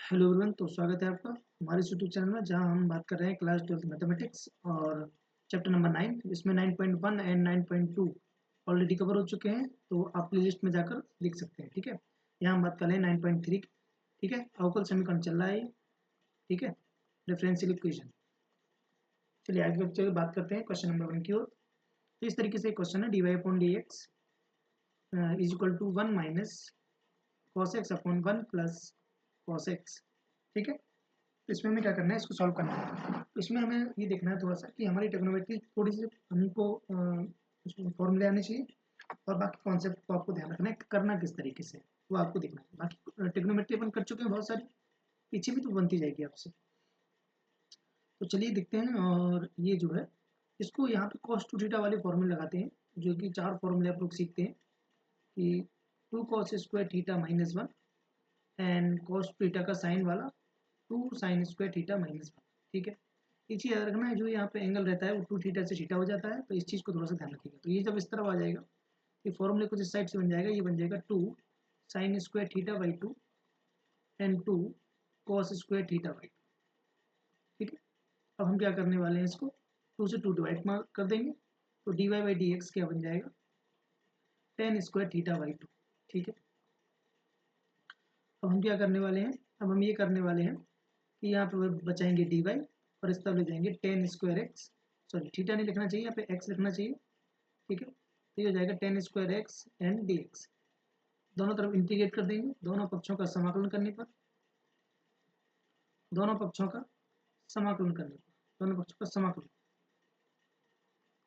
Hello everyone. तो स्वागत है आपका हमारे इस यूट्यूब चैनल में, जहां हम बात कर रहे हैं क्लास 12th मैथमेटिक्स और चैप्टर नंबर 9। इसमें 9.1 एंड 9.2 ऑलरेडी कवर हो चुके हैं, तो आप प्ले लिस्ट में जाकर देख सकते हैं। ठीक है, यहाँ हम बात कर रहे हैं 9.3। ठीक है, अवकल समीकरण चल रहा है ये। ठीक है, डिफरेंशियल इक्वेशन। चलिए आगे चलिए बात करते हैं क्वेश्चन नंबर 1 की ओर। तो इस तरीके से क्वेश्चन है, dy upon D X is equal to 1 minus cos X upon 1 plus cos X. ठीक है, तो इसमें हमें क्या करना है, इसको सॉल्व करना है। तो इसमें हमें ये देखना है थोड़ा सा कि हमारी ट्रिग्नोमेट्री थोड़ी सी हमको फॉर्मूले आने चाहिए, और बाकी कॉन्सेप्ट को आपको ध्यान रखना है करना किस तरीके से, वो आपको देखना है। बाकी ट्रिग्नोमेट्री अपन कर चुके हैं बहुत सारी, पीछे भी तो बनती जाएगी आपसे। तो चलिए देखते हैं। और ये जो है, इसको यहाँ पे कॉस टू थीटा वाले फॉर्मूले लगाते हैं, जो कि 4 फॉर्मूले आप लोग सीखते हैं कि 2 cos square theta minus 1 and cos theta का साइन वाला 2 साइन स्क्वायर थीटा माइनस 1। ठीक है, ये चीज़ याद रखना है, जो यहाँ पे एंगल रहता है वो 2 थीटा से थीटा हो जाता है, तो इस चीज़ को थोड़ा सा ध्यान रखिएगा। तो ये जब इस तरफ आ जाएगा, ये फॉर्मूले कुछ इस साइड से बन जाएगा, ये बन जाएगा 2 sine square theta by 2 and 2 cos square theta by 2। ठीक है, अब हम क्या करने वाले हैं, इसको 2 से 2 डिवाइड कर देंगे, तो D Y by D X क्या बन जाएगा, टेन स्क्वायर थीटा बाई 2। ठीक है, अब हम क्या करने वाले हैं, अब हम ये करने वाले हैं कि यहाँ पे बचाएंगे डी वाई, और इस तरफ ले जाएंगे ten square x, sorry theta नहीं लिखना चाहिए, यहाँ पे एक्स लिखना चाहिए। ठीक है, तो ये हो जाएगा ten square x and D X. दोनों तरफ इंटीग्रेट कर देंगे, दोनों पक्षों का समाकलन करने पर, दोनों पक्षों का समाकलन करने पर, दोनों पक्षों का समाकलन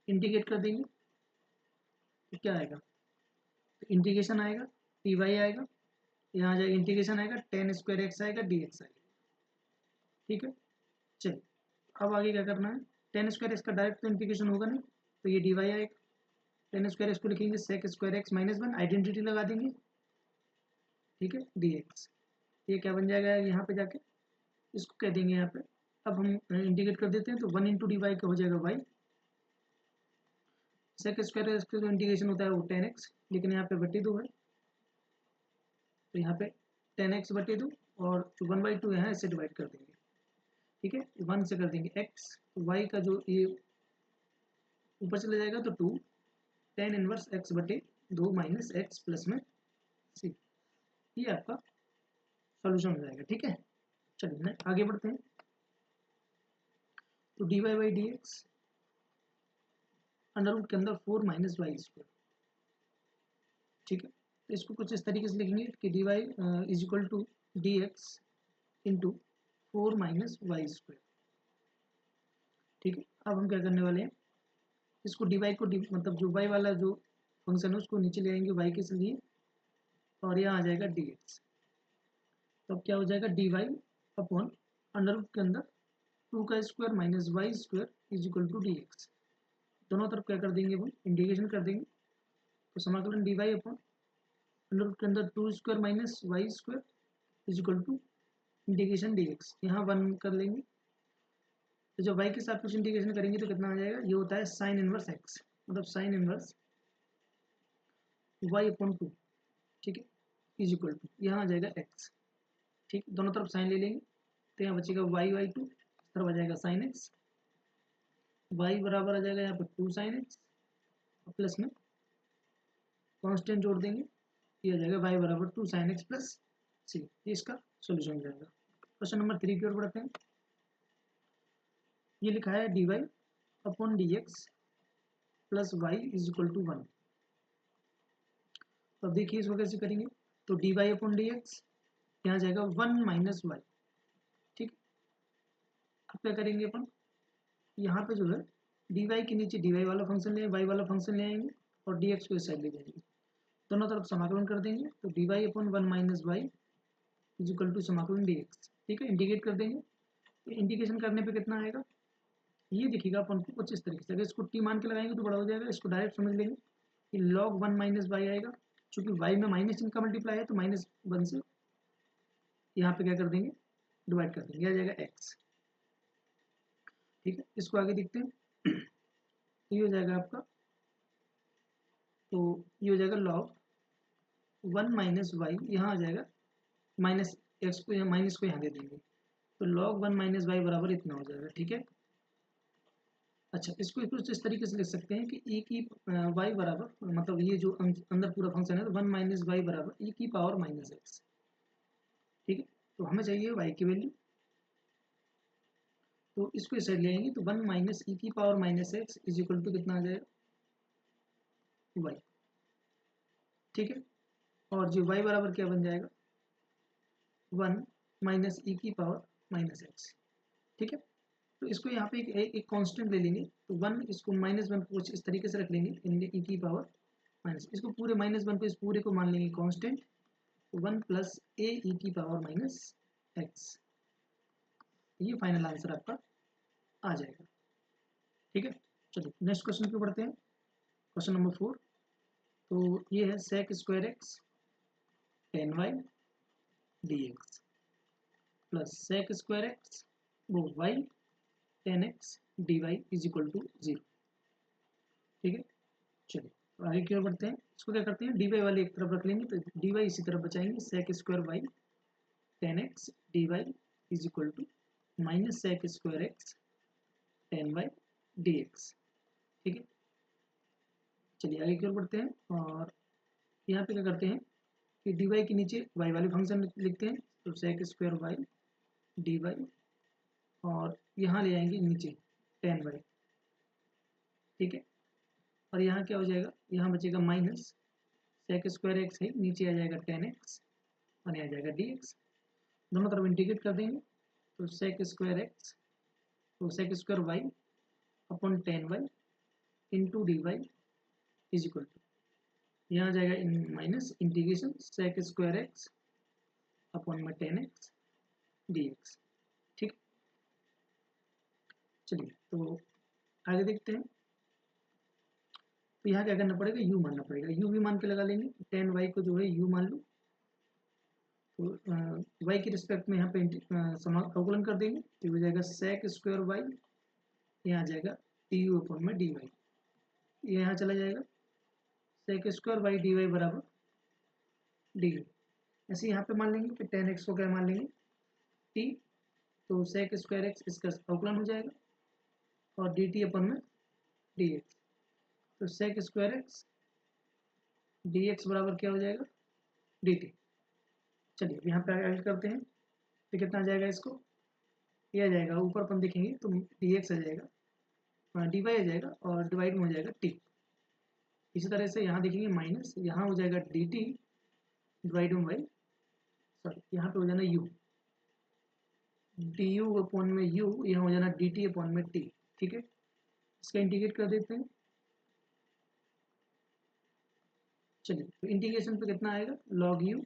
इंटीग्रेट कर देंगे, तो क्या आएगा, तो इंटीग्रेशन आएगा, टी वाई आएगा, यहाँ जाएगा इंटीग्रेशन आएगा, टेन स्क्वायर एक्स आएगा, डी एक्स आएगा। ठीक है, चलिए अब आगे क्या करना है, टेन स्क्वायर एक्स का डायरेक्ट तो इंटीग्रेशन होगा नहीं, तो ये डी वाई आएगा, टेन स्क्वायर एक्स को लिखेंगे sec square X minus 1, identity लगा देंगे। ठीक है, डी एक्स, ये क्या बन जाएगा यहाँ पे जाके, इसको कह देंगे यहाँ पे। अब हम इंटीग्रेट कर देते हैं, तो 1 इंटू डी वाई का हो जाएगा वाई, सेक स्क्वायर एक्स का जो इंटीग्रेशन होता है वो 10x, लेकिन यहाँ पे बटे 2 है, तो यहाँ पे 10x बटे 2, और जो 1/2 है इसे डिवाइड कर देंगे। ठीक है, 1 से कर देंगे x, तो y का जो ये ऊपर चले जाएगा तो 2 टेन इनवर्स x बटे 2 माइनस एक्स प्लस में c। ये आपका सॉल्यूशन हो जाएगा। ठीक है, चलिए आगे बढ़ते हैं। तो D Y by D X under root के अंदर 4 माइनस वाई स्क्वायर। ठीक है, तो इसको कुछ इस तरीके से लिखेंगे कि D Y is equal to D X into 4 minus Y square. ठीक है, अब हम क्या करने वाले हैं, इसको डी वाई को मतलब जो वाई वाला जो फंक्शन है उसको नीचे ले आएंगे वाई के लिए, और यहाँ आ जाएगा डी एक्स। तो अब क्या हो जाएगा, D Y upon under root के अंदर 2 का square minus Y square is equal to D X. दोनों तरफ क्या कर देंगे, वो इंटीग्रेशन कर देंगे, तो समाकलन D Y upon under root के अंदर 2 square minus Y square is equal to integration D X, यहाँ 1 कर लेंगे। तो जब y के साथ कुछ इंटीग्रेशन करेंगे तो कितना आ जाएगा, ये होता है साइन इनवर्स x, मतलब साइन इनवर्स y अपॉन 2। ठीक है, इज इक्वल टू यहाँ आ जाएगा x। ठीक, दोनों तरफ साइन ले लेंगे, तो यहाँ बचेगा y/2, इस तरफ आ जाएगा साइन x, y बराबर आ जाएगा यहाँ पर 2 साइन x, और प्लस में कांस्टेंट जोड़ देंगे, ये आ जाएगा y बराबर 2 साइन x प्लस c। ये इसका सोल्यूशन हो जाएगा। क्वेश्चन नंबर 3 की ओर बढ़ते हैं। ये लिखा है dy upon D x plus Y is equal to 1। तो अब देखिए इसको कैसे करेंगे, तो D Y upon D X यहाँ जाएगा 1 माइनस वाई। ठीक, अब क्या करेंगे अपन, यहाँ पे जो है डी वाई के नीचे डी वाई वाला फंक्शन ले, वाई वाला फंक्शन ले आएंगे, और डी एक्स को इस साइड ले जाएंगे, दोनों तरफ समाकलन कर देंगे, तो D Y upon 1 minus Y is equal to समाकलन डी एक्स। ठीक है, इंटीग्रेट कर देंगे, तो इंटीग्रेशन करने पे कितना आएगा, ये देखिएगा अपन को कुछ इस तरीके से, अगर इसको टी मान के लगाएंगे तो बड़ा हो जाएगा, इसको डायरेक्ट समझ लेंगे कि log 1 माइनस वाई आएगा, चूंकि वाई में माइनस चिन्ह का मल्टीप्लाई है, तो माइनस 1 से यहाँ पे क्या कर देंगे, डिवाइड कर देंगे, आ जाएगा x। ठीक है, इसको आगे देखते हैं। तो ये हो जाएगा आपका, तो ये हो जाएगा log 1 माइनस वाई, यहाँ आ जाएगा माइनस एक्स को यहाँ माइनस को यहाँ दे देंगे, तो log 1 माइनस वाई बराबर इतना हो जाएगा। ठीक है, अच्छा इसको कुछ इस तरीके से लिख सकते हैं कि ई की वाई बराबर, मतलब ये जो अंदर पूरा फंक्शन है तो 1 माइनस वाई बराबर ई की पावर माइनस एक्स। ठीक है, तो हमें चाहिए वाई की वैल्यू, तो इसको इस साइड ले आएंगे तो 1 माइनस ई की power minus X is equal to कितना आ जाएगा, वाई। ठीक है, और जो वाई बराबर क्या बन जाएगा, 1 माइनस ई की पावर माइनस एक्स। ठीक है, तो इसको यहाँ पे एक कांस्टेंट ले लेंगे, तो 1 इसको -1 को कुछ इस तरीके से रख लेंगे, ई की पावर माइनस, इसको पूरे -1 को इस पूरे को मान लेंगे कांस्टेंट, तो 1 प्लस ए ई की पावर माइनस एक्स, ये फाइनल आंसर आपका आ जाएगा। ठीक है, चलिए नेक्स्ट क्वेश्चन पे बढ़ते हैं, क्वेश्चन नंबर 4। तो ये है sec square x tan Y D x plus sec square x वो y tan x D Y is equal to 0। ठीक है, चलिए तो आगे की ओर बढ़ते हैं, इसको क्या करते हैं, डी वाई वाले एक तरफ रख लेंगे, तो डी वाई इसी तरफ बचाएंगे, sec square Y tan x D Y is equal to minus sec square x tan Y D x. ठीक है, चलिए आगे की ओर बढ़ते हैं, और यहाँ पे क्या करते हैं कि डी वाई के नीचे वाई वाले फंक्शन लिखते हैं, तो sec square Y D Y, और यहाँ ले आएंगे नीचे टेन वाई। ठीक है, और यहाँ क्या हो जाएगा, यहाँ बचेगा माइनस sec स्क्वायर एक्स है, नीचे आ जाएगा टेन एक्स और यहाँ आ जाएगा डी एक्स, दोनों तरफ इंटीग्रेट कर देंगे, तो sec स्क्वायर एक्स तो sec square y upon tan y into d Y is equal to, यहाँ आ जाएगा इन minus integration sec square x upon में टेन एक्स डी एक्स। ठीक, चलिए तो आगे देखते हैं, तो यहाँ क्या करना पड़ेगा, u मानना पड़ेगा, u भी मान के लगा लेंगे, टेन वाई को जो है u मान लो, तो y के रिस्पेक्ट में यहाँ पे अवकलन कर देंगे, तो हो जाएगा sec स्क्वायर वाई, यहाँ आ जाएगा टी यू अपॉन में डी वाई, ये यहाँ चला जाएगा, sec square Y D Y बराबर डी यू। ऐसे यहाँ पे मान लेंगे कि टेन एक्स को क्या मान लेंगे t, तो sec स्क्वायर एक्स इसका अवकलन हो जाएगा, और डी टी अपन में डी एक्स, तो sec square x d x बराबर क्या हो जाएगा, डी टी। चलिए यहाँ पे ऐड करते हैं, तो कितना आ जाएगा, इसको ये आ जाएगा, ऊपर अपन देखेंगे तो डी एक्स आ जाएगा, डी वाई आ जाएगा, और डिवाइड में हो जाएगा टी। इसी तरह से यहाँ देखेंगे माइनस, यहाँ हो जाएगा डी टी डिवाइड में वाई, सॉरी यहाँ पे हो जाना यू, डी यू अपॉन में यू, यहाँ हो जाना डी टी अपॉन में टी। ठीक है, इसका इंटीग्रेट कर देते हैं, चलिए तो इंटीग्रेशन पे कितना आएगा, लॉग यू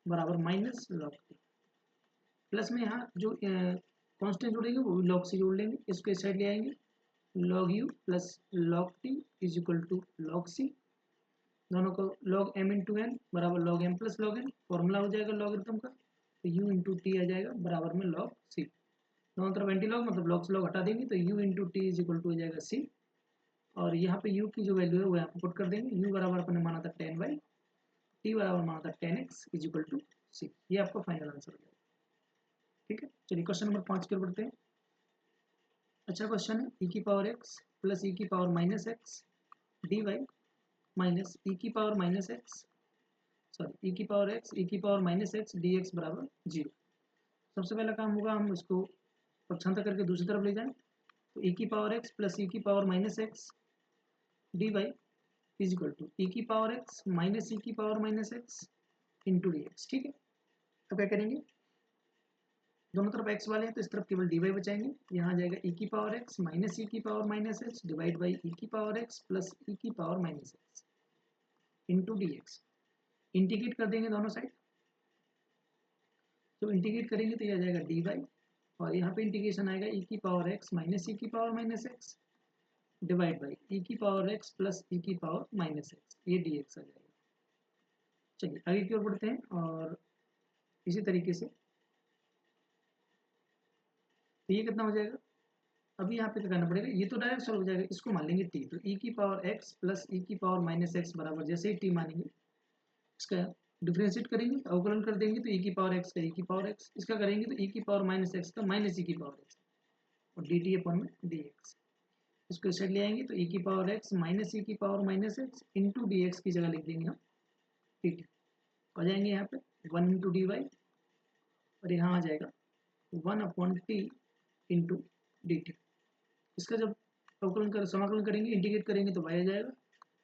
बराबर माइनस लॉग टी, प्लस में यहाँ जो कांस्टेंट जोड़ेंगे वो भी लॉग से जोड़ लेंगे, इसको इस साइड ले आएंगे, log u plus log t is equal to log सी, दोनों को लॉग एम इंटू एन बराबर log m plus log n, formula हो जाएगा लॉगरिथम का, तो यू इंटू टी आ जाएगा बराबर में लॉग सी, दोनों तरफ एंटी लॉग मतलब लॉग से लॉग हटा देंगे, तो U into T is equal to हो जाएगा सी, और यहाँ पे u की जो वैल्यू है वो यहाँ पे पुट कर देंगे, u बराबर अपन ने माना था टेन वाई, टी बराबर माना था tan x is equal to c, ये आपका फाइनल आंसर हो जाएगा। ठीक है, चलिए क्वेश्चन नंबर 5 की ओर बढ़ते हैं। अच्छा क्वेश्चन है, ई की पावर एक्स प्लस ई की power minus x D y minus ई की power minus x, sorry e की पावर एक्स ई की power minus x d x बराबर 0। सबसे पहला काम होगा हम इसको पक्षांतर करके दूसरी तरफ ले जाएं, तो ई की पावर एक्स प्लस ई की power minus x D Y is equal to e की पावर एक्स माइनस ई की power minus x into D x. ठीक है, तो क्या करेंगे, दोनों तरफ x वाले हैं तो इस तरफ केवल dy बचाएंगे, यहाँ आ जाएगा e की पावर x माइनस ई की power minus x divide by e की पावर x प्लस ई की power minus x into D x, integrate कर देंगे दोनों साइड, तो इंटीग्रेट करेंगे तो ये आ जाएगा डी वाई, और यहाँ पे इंटीग्रेशन आएगा ई की पावर x माइनस ई की power minus x divide by e की पावर x प्लस ई की पावर माइनस एक्स, ये डी एक्स आ जाएगा। चलिए आगे की ओर बढ़ते हैं, और इसी तरीके से तो ये कितना हो जाएगा, अभी यहाँ पे क्या करना पड़ेगा, ये तो डायरेक्ट सॉल्व हो जाएगा, इसको मान लेंगे t, तो e की पावर x प्लस ई की पावर माइनस एक्स बराबर जैसे ही t मानेंगे इसका डिफ्रेंशिएट करेंगे, अवकलन कर देंगे तो e की पावर x का e की पावर x, इसका करेंगे तो e की पावर माइनस x का माइनस e की पावर x, और dt अपन में dx। इसको इस साइड ले आएंगे तो e की पावर x माइनस e की power minus x into D x की जगह लिख देंगे हम dt। आ जाएंगे यहाँ पे 1 इंटू डी वाई, और यहाँ आ जाएगा 1/t इंटू डी टी। इसका जब अवकलन कर समाकलन करेंगे, इंटीग्रेट करेंगे तो y आ जाएगा,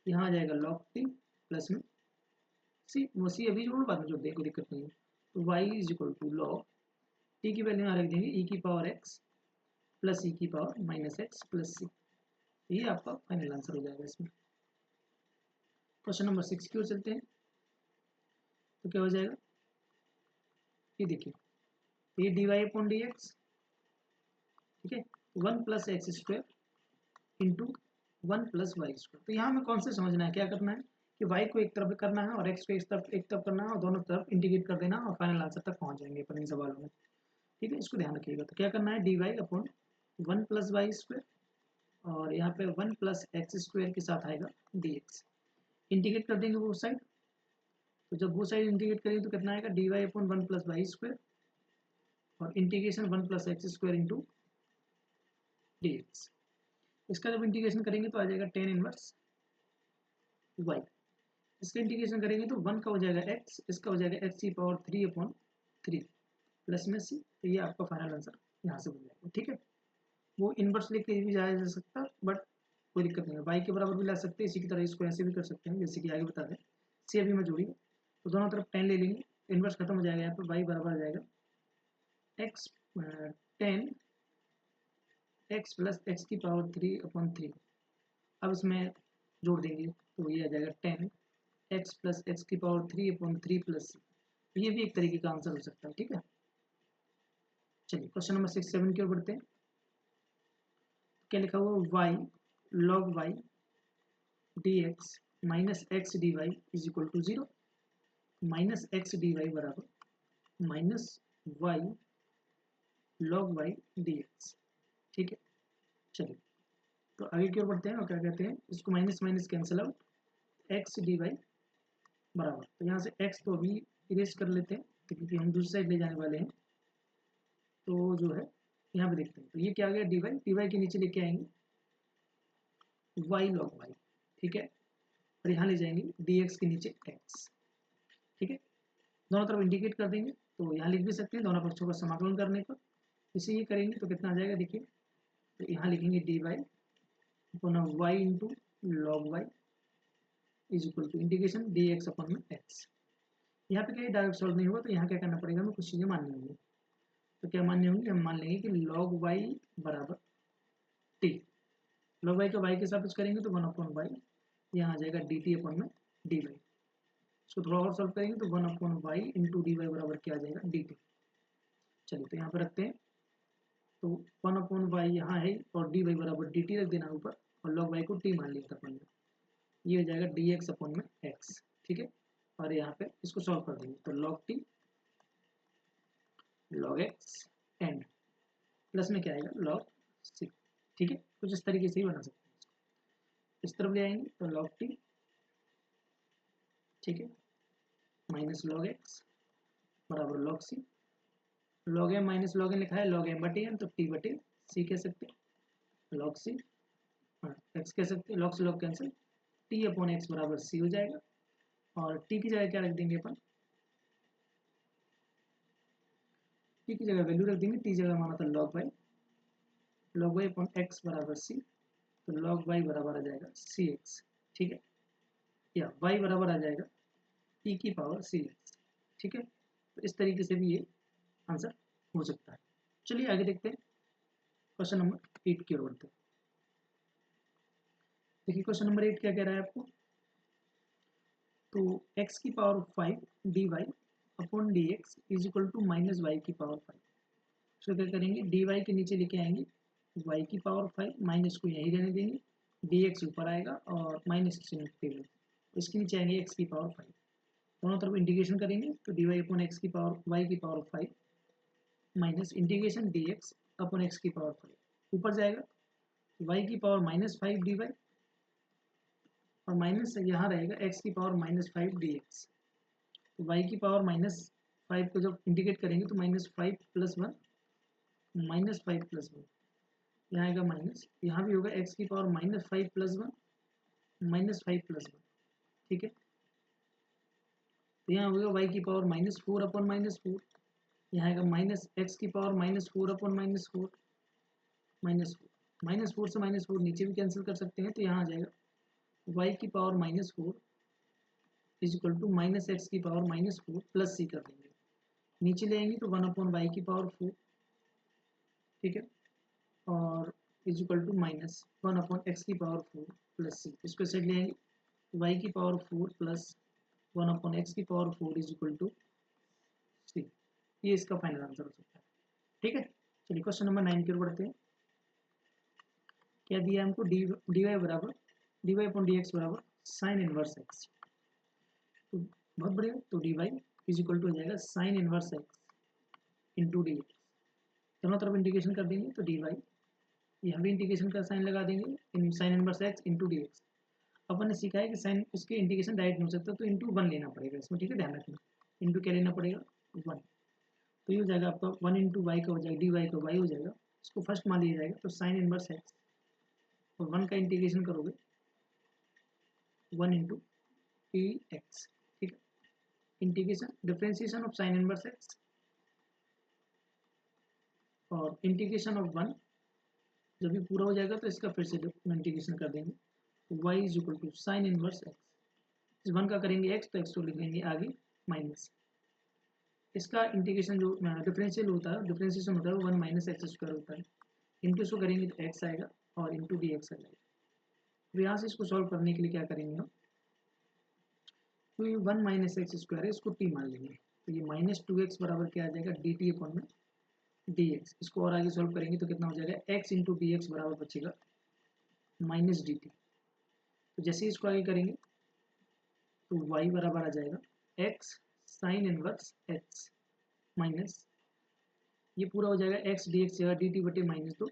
यहाँ आ जाएगा log t प्लस में सी अभी जोड़ बाद में जोड़ दें, कोई दिक्कत नहीं है। तो y is equal to log t की वैल्यू यहाँ रख देंगे e की पावर x प्लस e की power minus x plus C. ये आपका फाइनल आंसर हो जाएगा इसमें। क्वेश्चन नंबर 6 की ओर चलते हैं। तो क्या हो जाएगा, ये देखिए, ये dy अपॉन डी एक्स, ठीक है, 1 plus x square into 1 plus Y square. तो यहाँ हमें कौन से समझना है, क्या करना है कि y को एक तरफ करना है और x को एक तरफ करना है, और दोनों तरफ इंटीग्रेट कर देना, और फाइनल आंसर तक पहुंच जाएंगे अपन इन सवालों में। ठीक है, इसको ध्यान रखिएगा। तो क्या करना है, D Y upon 1 plus Y square, और यहाँ पे 1 प्लस एक्स स्क्वायर के साथ आएगा डी एक्स। इंटीग्रेट कर देंगे वो साइड, तो जब वो साइड इंटीग्रेट करेंगे तो कितना आएगा, d Y upon 1 plus Y square और integration 1 plus x square into D x. इसका जब इंटीग्रेशन करेंगे तो आ जाएगा टेन इनवर्स वाई। इसका इंटीग्रेशन करेंगे तो 1 का हो जाएगा x, इसका हो जाएगा x की पावर 3/3 प्लस में c। तो ये आपका फाइनल आंसर यहाँ से बन जाएगा। ठीक है, वो इनवर्स लेके भी जाया जा सकता, बट कोई दिक्कत नहीं है, y के बराबर भी ला सकते हैं, इसी की तरह इसको ऐसे भी कर सकते हैं जैसे कि आगे बता दें। c अभी मैं जोड़ी, तो दोनों तरफ 10 ले लेंगे, इनवर्स खत्म हो जाएगा, यहाँ पर y बराबर आ जाएगा x 10 x प्लस एक्स की पावर 3/3। अब इसमें जोड़ देंगे तो ये आ जाएगा 10 x प्लस एक्स की पावर 3/3 प्लस सी। ये भी एक तरीके का आंसर हो सकता है। ठीक है, चलिए क्वेश्चन नंबर 6-7 की ओर बढ़ते हैं। क्या लिखा हुआ, y log y dx minus x D Y is equal to 0। Minus x D Y बराबर minus y log y dx। ठीक है, चलिए तो आगे की ओर बढ़ते हैं, और क्या कहते हैं, इसको minus minus cancel out, X D Y बराबर, तो यहाँ से x तो अभी इरेज कर लेते हैं क्योंकि हम दूसरी साइड ले जाने वाले हैं। तो जो है यहाँ पे देखते हैं, तो ये क्या आ गया, डी वाई के नीचे लेके आएंगे y log y। ठीक है, और यहाँ ले जाएंगे dx के नीचे x। ठीक है, दोनों तरफ इंटीग्रेट कर देंगे, तो यहाँ लिख भी सकते हैं दोनों पक्षों का समाकलन करने पर। इसे ये करेंगे तो कितना आ जाएगा, देखिए, तो यहाँ लिखेंगे D Y upon Y into log Y is equal to integration D X upon में एक्स। यहाँ पे क्या डायरेक्ट सॉल्व नहीं होगा, तो यहाँ क्या करना पड़ेगा, हमें कुछ चीज़ें माननी होंगी। तो क्या मान्य होंगी, हम मान लेंगे कि log y बराबर t। log y को y के साथ कुछ करेंगे तो 1/y, यहाँ आ जाएगा dt अपॉन में dy। इसको थोड़ा और सॉल्व करेंगे तो 1/y इंटू dy बराबर क्या आ जाएगा, dt। चलिए तो यहाँ पर रखते हैं, तो 1/y यहाँ है और dy बराबर dt रख देना ऊपर, और log y को t मान लिया था अपन ने, ये हो जाएगा dx अपॉन में x। ठीक है, और यहाँ पे इसको सॉल्व कर देंगे तो log t log x and plus में क्या आएगा, log c। ठीक है, कुछ इस तरीके से ही बना सकते हैं, इस तरफ ले आएंगे तो log t, ठीक है, माइनस log x बराबर log c। log m minus log n लिखा है, log m बटे n, तो t बटे c कह सकते हैं, log c, हाँ x कह सकते हैं, log से log cancel, t upon x बराबर c हो जाएगा, और t की जगह क्या रख देंगे अपन, t की जगह वैल्यू रख देंगे, t जगह माना था log y अपॉन x बराबर c, तो log y बराबर आ जाएगा cx। ठीक है, या y बराबर आ जाएगा e की पावर cx। ठीक है, तो इस तरीके से भी ये आंसर हो सकता है। चलिए आगे देखते हैं, क्वेश्चन नंबर 8 की ओर बढ़ते हैं। देखिए क्वेश्चन नंबर 8 क्या कह रहा है आपको, तो x की power 5 D Y upon D X is equal to minus Y की पावर 5। तो क्या करेंगे, डी वाई के नीचे लेके आएंगे y की पावर 5, माइनस को यहीं रहने देंगे, डी एक्स ऊपर आएगा और माइनस के टेबल, इसके नीचे आएंगे x की पावर 5, दोनों तरफ इंटीग्रेशन करेंगे तो डी वाई अपॉन एक्स की पावर y की power 5 minus integration D X upon x की पावर 5, ऊपर जाएगा y की पावर -5 डी वाई, और माइनस यहाँ रहेगा x की पावर -5 डी एक्स। तो वाई की पावर -5 को जब इंटीग्रेट करेंगे तो -5 + 1 -5 + 1, यहाँ आएगा माइनस, यहाँ भी होगा x की पावर -5 + 1 -5 + 1, ठीक है। तो यहाँ होगा y की पावर -4/-4, यहाँ आएगा -x की पावर -4/-4, -4 से -4 नीचे भी कैंसिल कर सकते हैं, तो यहाँ आ जाएगा y की पावर -4 = -x की पावर -4 प्लस c कर देंगे, नीचे ले आएंगे तो 1/y की पावर 4, ठीक है, और -1/x की पावर 4 प्लस c, इसको साइड ले आएंगे, y की पावर 4 प्लस 1/x की पावर 4 c, ये इसका फाइनल आंसर हो सकता है, ठीक है। चलिए क्वेश्चन नंबर 9 की ओर बढ़ते हैं। क्या दिया हमको, dy/dx बराबर साइन इनवर्स x, तो बहुत बढ़िया, तो dy हो जाएगा sign inverse x into D X, दोनों तरफ इंटीग्रेशन कर देंगे तो dy, यहाँ भी इंटीग्रेशन का साइन लगा देंगे, इन sine inverse x into D x. अपन ने सीखा है कि साइन उसके इंटीग्रेशन डायरेक्ट नहीं हो सकता, तो इंटू 1 लेना पड़ेगा इसमें, ठीक है, ध्यान रखना, इंटू क्या लेना पड़ेगा 1, तो ये हो जाएगा आपका 1 × y का हो जाएगा, dy का y हो जाएगा, इसको फर्स्ट मान लिया जाएगा, तो साइन इनवर्स x और 1 का इंटीग्रेशन करोगे 1 × dx, ठीक है, integration differentiation of sine inverse x और इंटीग्रेशन ऑफ 1, जब भी पूरा हो जाएगा तो इसका फिर से इंटीग्रेशन कर देंगे, y = साइन इनवर्स x, इस 1 का करेंगे x तो x को लिख लेंगे आगे माइनस, इसका इंटीग्रेशन जो डिफरेंशियल होता है, डिफरेंशिएशन होता है वो 1 - x² होता है, इंटू इसको करेंगे तो x आएगा और इंटू डी एक्स आ जाएगा। तो यहाँ से इसको सॉल्व करने के लिए क्या करेंगे हम, तो ये 1 - x² है, इसको t मान लेंगे, तो ये -2x बराबर क्या आ जाएगा dt/dx, इसको और आगे सॉल्व करेंगे तो कितना हो जाएगा x × dx बराबर बचेगा -dt, तो जैसे ही इसको आगे करेंगे तो y बराबर आ जाएगा x sine inverse x minus, ये पूरा हो जाएगा x dx जगह dt/-2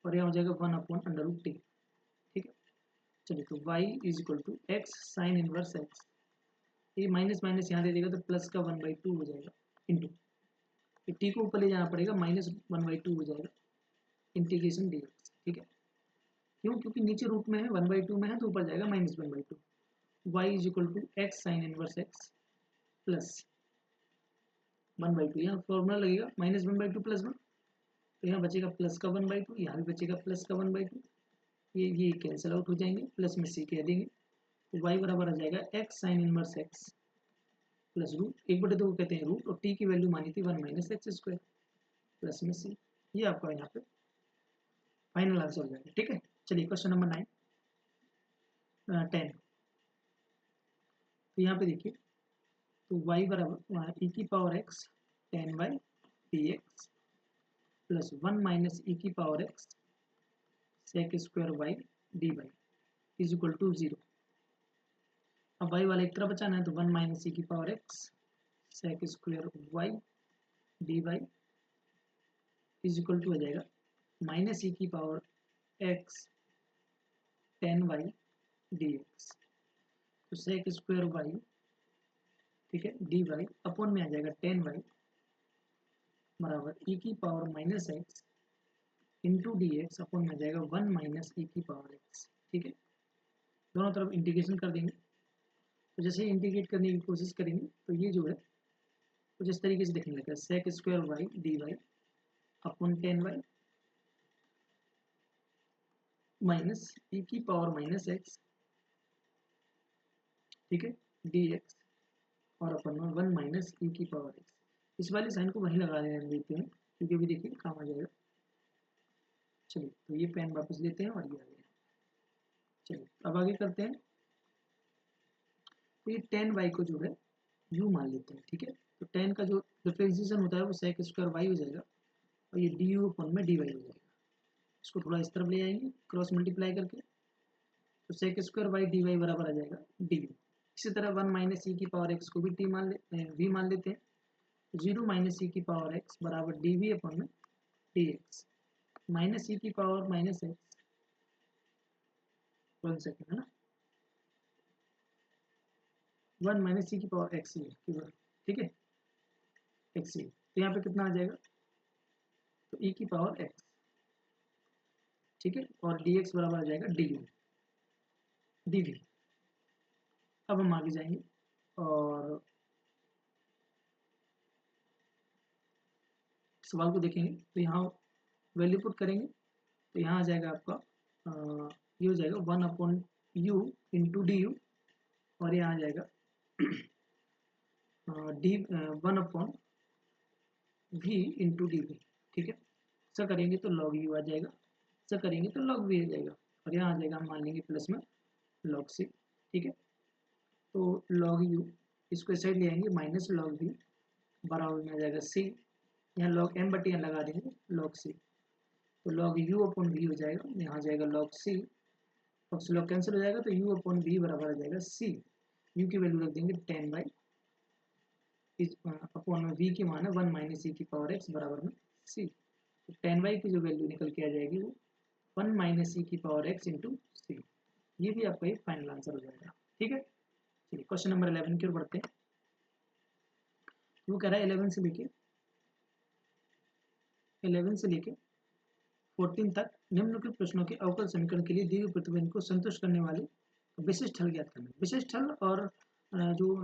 और यहाँ हो जाएगा 1/√t, ठीक है। चलिए तो y = x sine inverse x, ये माइनस माइनस यहाँ दे देगा तो प्लस का 1/2 हो जाएगा, इंटू t को ऊपर ले जाना पड़ेगा, -1/2 हो जाएगा इंटीग्रेशन dx, ठीक है, क्यों, क्योंकि नीचे रूट में है 1/2 में है तो ऊपर जाएगा -1/2, y = x sine inverse x plus 1/2, यहाँ फॉर्मूला लगेगा -1/2 + 1, तो यहाँ बचेगा प्लस का 1/2, यहाँ भी बचेगा प्लस का 1/2, ये कैंसिल आउट हो जाएंगे, प्लस में c कह देंगे, तो y बराबर आ जाएगा x sine inverse x plus root 1/2 को कहते हैं रूट, और t की वैल्यू मानी थी 1 - x² प्लस में c, ये आपका यहाँ पे फाइनल आंसर हो जाएगा, ठीक है। चलिए क्वेश्चन नंबर 10, तो यहाँ पे देखिए, तो y बराबर e⁻x 10/dx plus 1 - e⁻x sec² dy = 0, अब y वाला एक तरफ बचाना है तो 1 - e⁻x sec² dy हो जाएगा -e⁻x 10/dx, तो sec² ठीक है dy अपॉन में आ जाएगा 10y बराबर e⁻x इंटू dx अपॉन में आ जाएगा 1 - e⁻x, ठीक है, दोनों तरफ इंटीग्रेशन कर देंगे, तो जैसे इंटीग्रेट करने की कोशिश करेंगे तो ये जो है कुछ इस तरीके से दिखने लगेगा, sec² dy upon 10y minus e⁻x, ठीक है, dx और अपन में 1 - e⁻x, इस वाले साइन को वहीं लगा देते हैं क्योंकि अभी देखिए काम आ जाएगा। चलिए तो ये पेन वापस लेते हैं और ये आ गया, चलिए अब आगे करते हैं, तो ये 10y को जो है u मान लेते हैं, ठीक है, तो 10 का जो डिफरेंशिएशन होता है वो sec² हो जाएगा और ये du अपॉन में dy हो जाएगा, इसको थोड़ा इस तरफ ले आएंगे क्रॉस मल्टीप्लाई करके, तो sec² dy बराबर आ जाएगा du, इसी तरह 1 - e⁻x को भी v मान लेते हैं, 0 - e⁻x बराबर dv अपॉन में dx -e⁻x 1 सेकेंड है ना, 1 माइनस सी की पावर एक्स ही है, ठीक है, एक्स ही। तो यहाँ पे कितना आ जाएगा, तो ई की पावर एक्स, ठीक है, और डी एक्स बराबर आ जाएगा डी यू डी वी। अब हम आगे जाएंगे और सवाल को देखेंगे। तो यहाँ वैल्यू पुट करेंगे, तो यहाँ आ जाएगा आपका ये हो जाएगा 1/u इंटू डी यू, और यहाँ आ जाएगा D 1/v into D we, ठीक है। ऐसा करेंगे तो लॉग यू आ जाएगा, ऐसा करेंगे तो लॉग वी आ जाएगा, और यहाँ आ जाएगा, हम मान लेंगे प्लस में लॉग सी, ठीक है। तो लॉग यू इसको इस साइड ले आएंगे, माइनस लॉग वी बराबर में आ जाएगा सी, यहाँ लॉग एम बटी एन लगा देंगे, लॉग सी, तो लॉग यू अपॉन वी हो जाएगा, यहाँ आ जाएगा लॉग सी, और से लॉग कैंसिल हो जाएगा, तो यू अपॉन वी बराबर आ जाएगा सी, यू की वैल्यू रख देंगे 10 इस अपॉन में वी की मान है 1 माइनस सी की पावर एक्स बराबर में सी, तो 10 की जो वैल्यू निकल के आ जाएगी वो 1 माइनस सी की पावर एक्स इंटू सी, ये भी आपका एक फाइनल आंसर हो जाएगा, ठीक है। चलिए क्वेश्चन नंबर 11 की ओर बढ़ते हैं। वो कह रहा है 11 से लेके 14 तक निम्नलिखित प्रश्नों के अवकल समीकरण के लिए दी गई प्रतिबंध को संतुष्ट करने वाले विशिष्ट हल ज्ञात करना। विशिष्ट हल और जो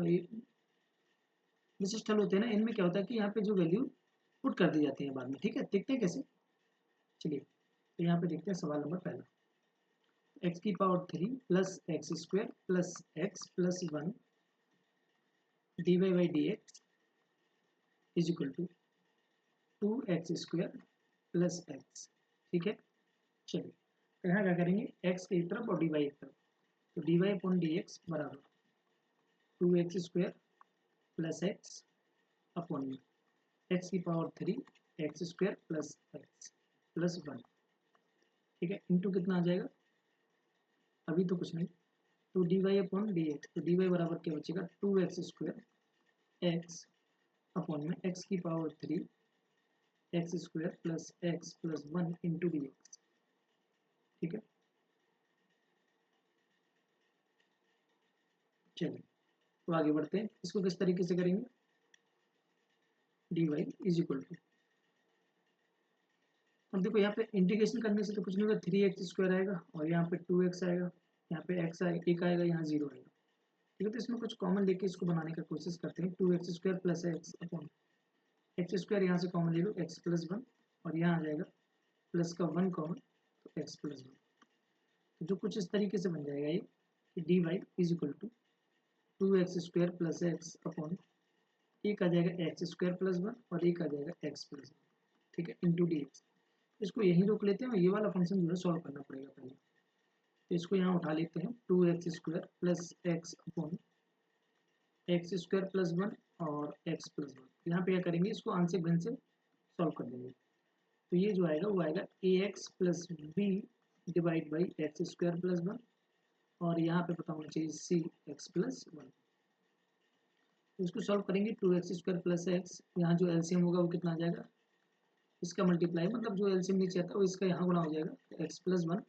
विशिष्ट हल होते हैं ना, इनमें क्या होता है कि यहाँ पे जो वैल्यू पुट कर दी जाती है बाद में, ठीक है। देखते हैं कैसे, चलिए तो यहाँ पे देखते हैं सवाल नंबर पहला। एक्स की power 3 plus x square plus X plus 1 D Y by D X is equal to 2x square plus X, ठीक है। चलिए तो यहाँ क्या करेंगे, x की तरफ और dy की तरफ, तो dy अपॉन डी एक्स बराबर 2x square plus X upon में एक्स की power 3 X square plus X plus 1, ठीक है, इंटू कितना आ जाएगा, अभी तो कुछ नहीं, तो D Y upon D X, तो डी वाई बराबर क्या बचेगा 2x स्क्वायर एक्स अपॉन में एक्स की power 3 X square plus 1 into D x, ठीक है। चलिए तो आगे बढ़ते हैं, इसको किस तरीके से करेंगे, D Y is equal to, अब देखो यहाँ पे इंटीग्रेशन करने से तो कुछ नहीं होगा, 3x स्क्वायर आएगा और यहाँ पे 2x आएगा, यहाँ पे x आएगा, एक आएगा, यहाँ 0 आएगा, ठीक है। तो इसमें कुछ कॉमन लेके इसको बनाने का कोशिश करते हैं, 2x square plus X upon x square, यहाँ से कॉमन ले लो x प्लस 1, और यहाँ आ जाएगा प्लस का 1 कॉमन, तो x प्लस 1, तो जो कुछ इस तरीके से बन जाएगा ये कि D Y is equal to 2x square plus X upon एक आ जाएगा एक्स स्क्वायर प्लस 1 और एक आ जाएगा एक्स प्लस 1, ठीक है, इंटू डी एक्स। इसको यहीं रोक लेते हैं और ये वाला फंक्शन जो है सॉल्व करना पड़ेगा पहले, तो इसको यहाँ उठा लेते हैं, 2x square plus X upon x square plus 1 और एक्स प्लस 1, यहाँ पे क्या करेंगे, इसको आंशिक भिन्न से सॉल्व कर देंगे, तो ये जो आएगा वो आएगा a x plus b divide by x square plus 1, और यहाँ पे पता होना चाहिए सी एक्स प्लस 1, तो इसको सॉल्व करेंगे, 2x स्क्वायर प्लस एक्स, यहाँ जो एलसीएम होगा वो कितना आ जाएगा, इसका मल्टीप्लाई, मतलब जो एलसीएम नीचे आता है वो इसका यहाँ गुना हो जाएगा एक्स प्लस 1,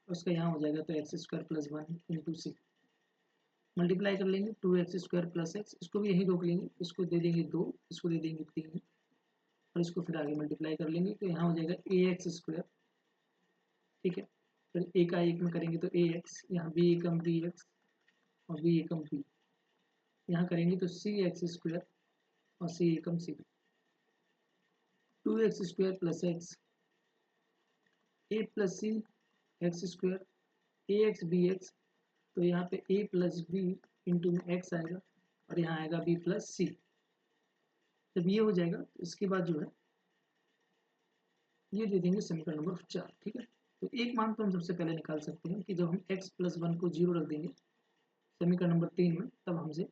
उसका यहाँ हो जाएगा तो एक्स स्क्वायर प्लस 1 इंटू सी, मल्टीप्लाई कर लेंगे 2x स्क्वायर प्लस एक्स, इसको भी यहीं रोक लेंगे, इसको दे देंगे 2, इसको दे देंगे 3, और इसको फिर आगे मल्टीप्लाई कर लेंगे, तो यहाँ हो जाएगा ए एक्स स्क्वायर, ठीक है। फिर ए का एक में करेंगे तो ए एक्स, यहाँ बी एकम बी एक्स और बी एकम बी, यहाँ करेंगे तो सी एक्स स्क्वायर और सी एकम सी, 2x स्क्वायर प्लस एक्स ए प्लस सी एक्स स्क्वायर ए एक्स बी एक्स, तो यहाँ पे a प्लस बी इंटू में x आएगा और यहाँ आएगा b प्लस सी, जब ये हो जाएगा तो इसके बाद जो है ये दे देंगे समीकरण नंबर 4, ठीक है। तो एक मान तो हम सबसे पहले निकाल सकते हैं कि जब हम x प्लस 1 को 0 रख देंगे समीकरण नंबर 3 में, तब हमसे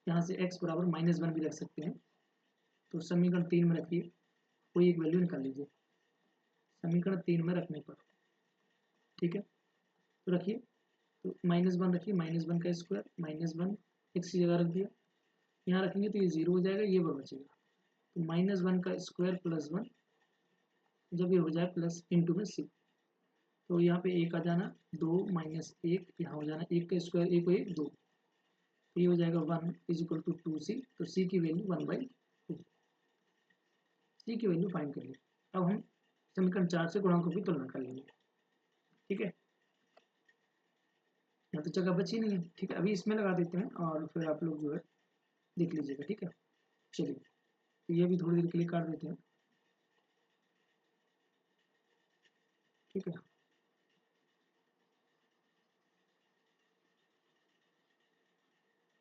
यहाँ से x बराबर -1 भी रख सकते हैं, तो समीकरण 3 में रखिए, कोई एक वैल्यू निकाल लीजिए समीकरण 3 में रखने पर, ठीक है। तो रखिए, तो -1 रखिए, -1 का स्क्वायर -1 x की जगह रख दिया, यहाँ रखेंगे तो ये 0 हो जाएगा, ये बचेगा, तो -1 का स्क्वायर प्लस 1, जब ये हो जाए प्लस इंटू में सी, तो यहाँ पे एक आ जाना 2 -1, यहाँ हो जाना 1 का स्क्वायर 1 को 1 2, तो ये हो जाएगा 1 इज इक्वल टू 2c, तो c की वैल्यू 1/2, c की वैल्यू फाइंड कर ली। अब हम समीकरण 4 से गुणांकों की तुलना कर लेंगे। ठीक है, यहाँ तो जगह बची नहीं है। ठीक है, अभी इसमें लगा देते हैं और फिर आप लोग जो है देख लीजिएगा। ठीक है, चलिए तो ये भी थोड़ी देर के लिए काट देते हैं। ठीक है,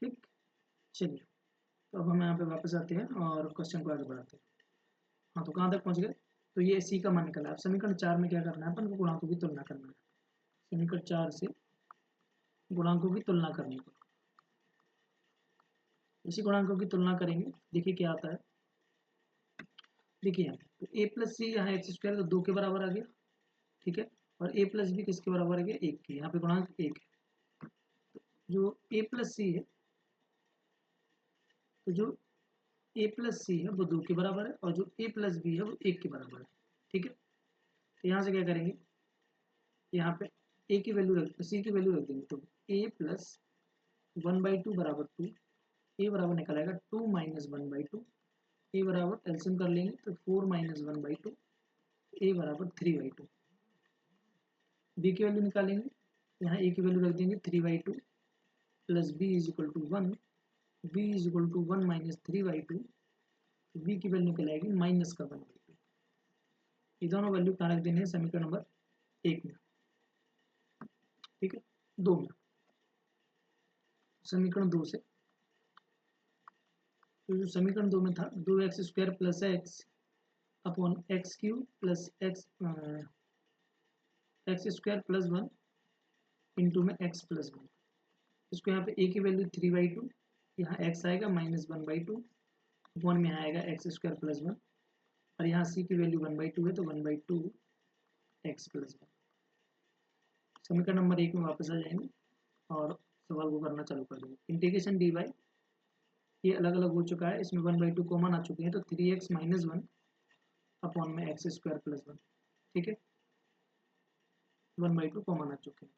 ठीक, चलिए तो अब हम यहाँ पे वापस आते हैं और क्वेश्चन को आगे बढ़ाते हैं। हाँ, तो कहाँ तक पहुँच गए? तो ये सी का मान निकला। अब समीकरण 4 में क्या करना है, अपन को गुणांकों की तुलना करना है। समीकरण 4 से गुणांकों की तुलना करने को, इसी गुणांकों की तुलना करेंगे। देखिए क्या आता है। देखिए यहाँ तो ए प्लस सी, यहाँ एक्स स्क्वायर तो 2 के बराबर आ गया। ठीक है, और ए प्लस बी किसके बराबर आ गया? 1 के। यहाँ पे गुणांक 1 है। जो ए प्लस सी है, तो जो ए प्लस सी है वो 2 के बराबर है, और जो ए प्लस बी है वो 1 के बराबर है। ठीक है, तो यहाँ से क्या करेंगे, यहाँ पे ए की वैल्यू रख, सी की वैल्यू रख देंगे। तो ए प्लस 1/2 बराबर 2, ए बराबर निकल आएगा 2 माइनस 1/2। ए बराबर एलसीएम कर लेंगे तो 4 माइनस 1/2, ए बराबर 3/2। बी की वैल्यू निकालेंगे, यहाँ ए की वैल्यू रख देंगे 3/2 plus B is equal to 1, B is equal to 1 minus 3/2, B की वैल्यू निकल आएगी माइनस का 1/2। ये दोनों वैल्यू कहाँ रख देने हैं? समीकरण नंबर 1 में। ठीक है, 2 में। समीकरण 2 से, तो जो समीकरण 2 में था 2x² plus X upon x cube plus x square plus 1 into में एक्स प्लस 1। इसको यहाँ पे ए की वैल्यू 3/2, यहाँ एक्स आएगा माइनस 1/2, वन में आएगा एक्स स्क्वायर प्लस 1, और यहाँ सी की वैल्यू 1/2 है तो 1/2 एक्स प्लस 1। समीकरण नंबर 1 में वापस आ जाएंगे और सवाल को करना चालू कर देंगे। इंटीग्रेशन डी वाई ये अलग अलग हो चुका है, इसमें 1/2 कॉमन आ चुके हैं, तो 3x माइनस 1 अपॉन में एक्स स्क्वायर प्लस 1। ठीक है, 1/2 कॉमन आ चुके हैं।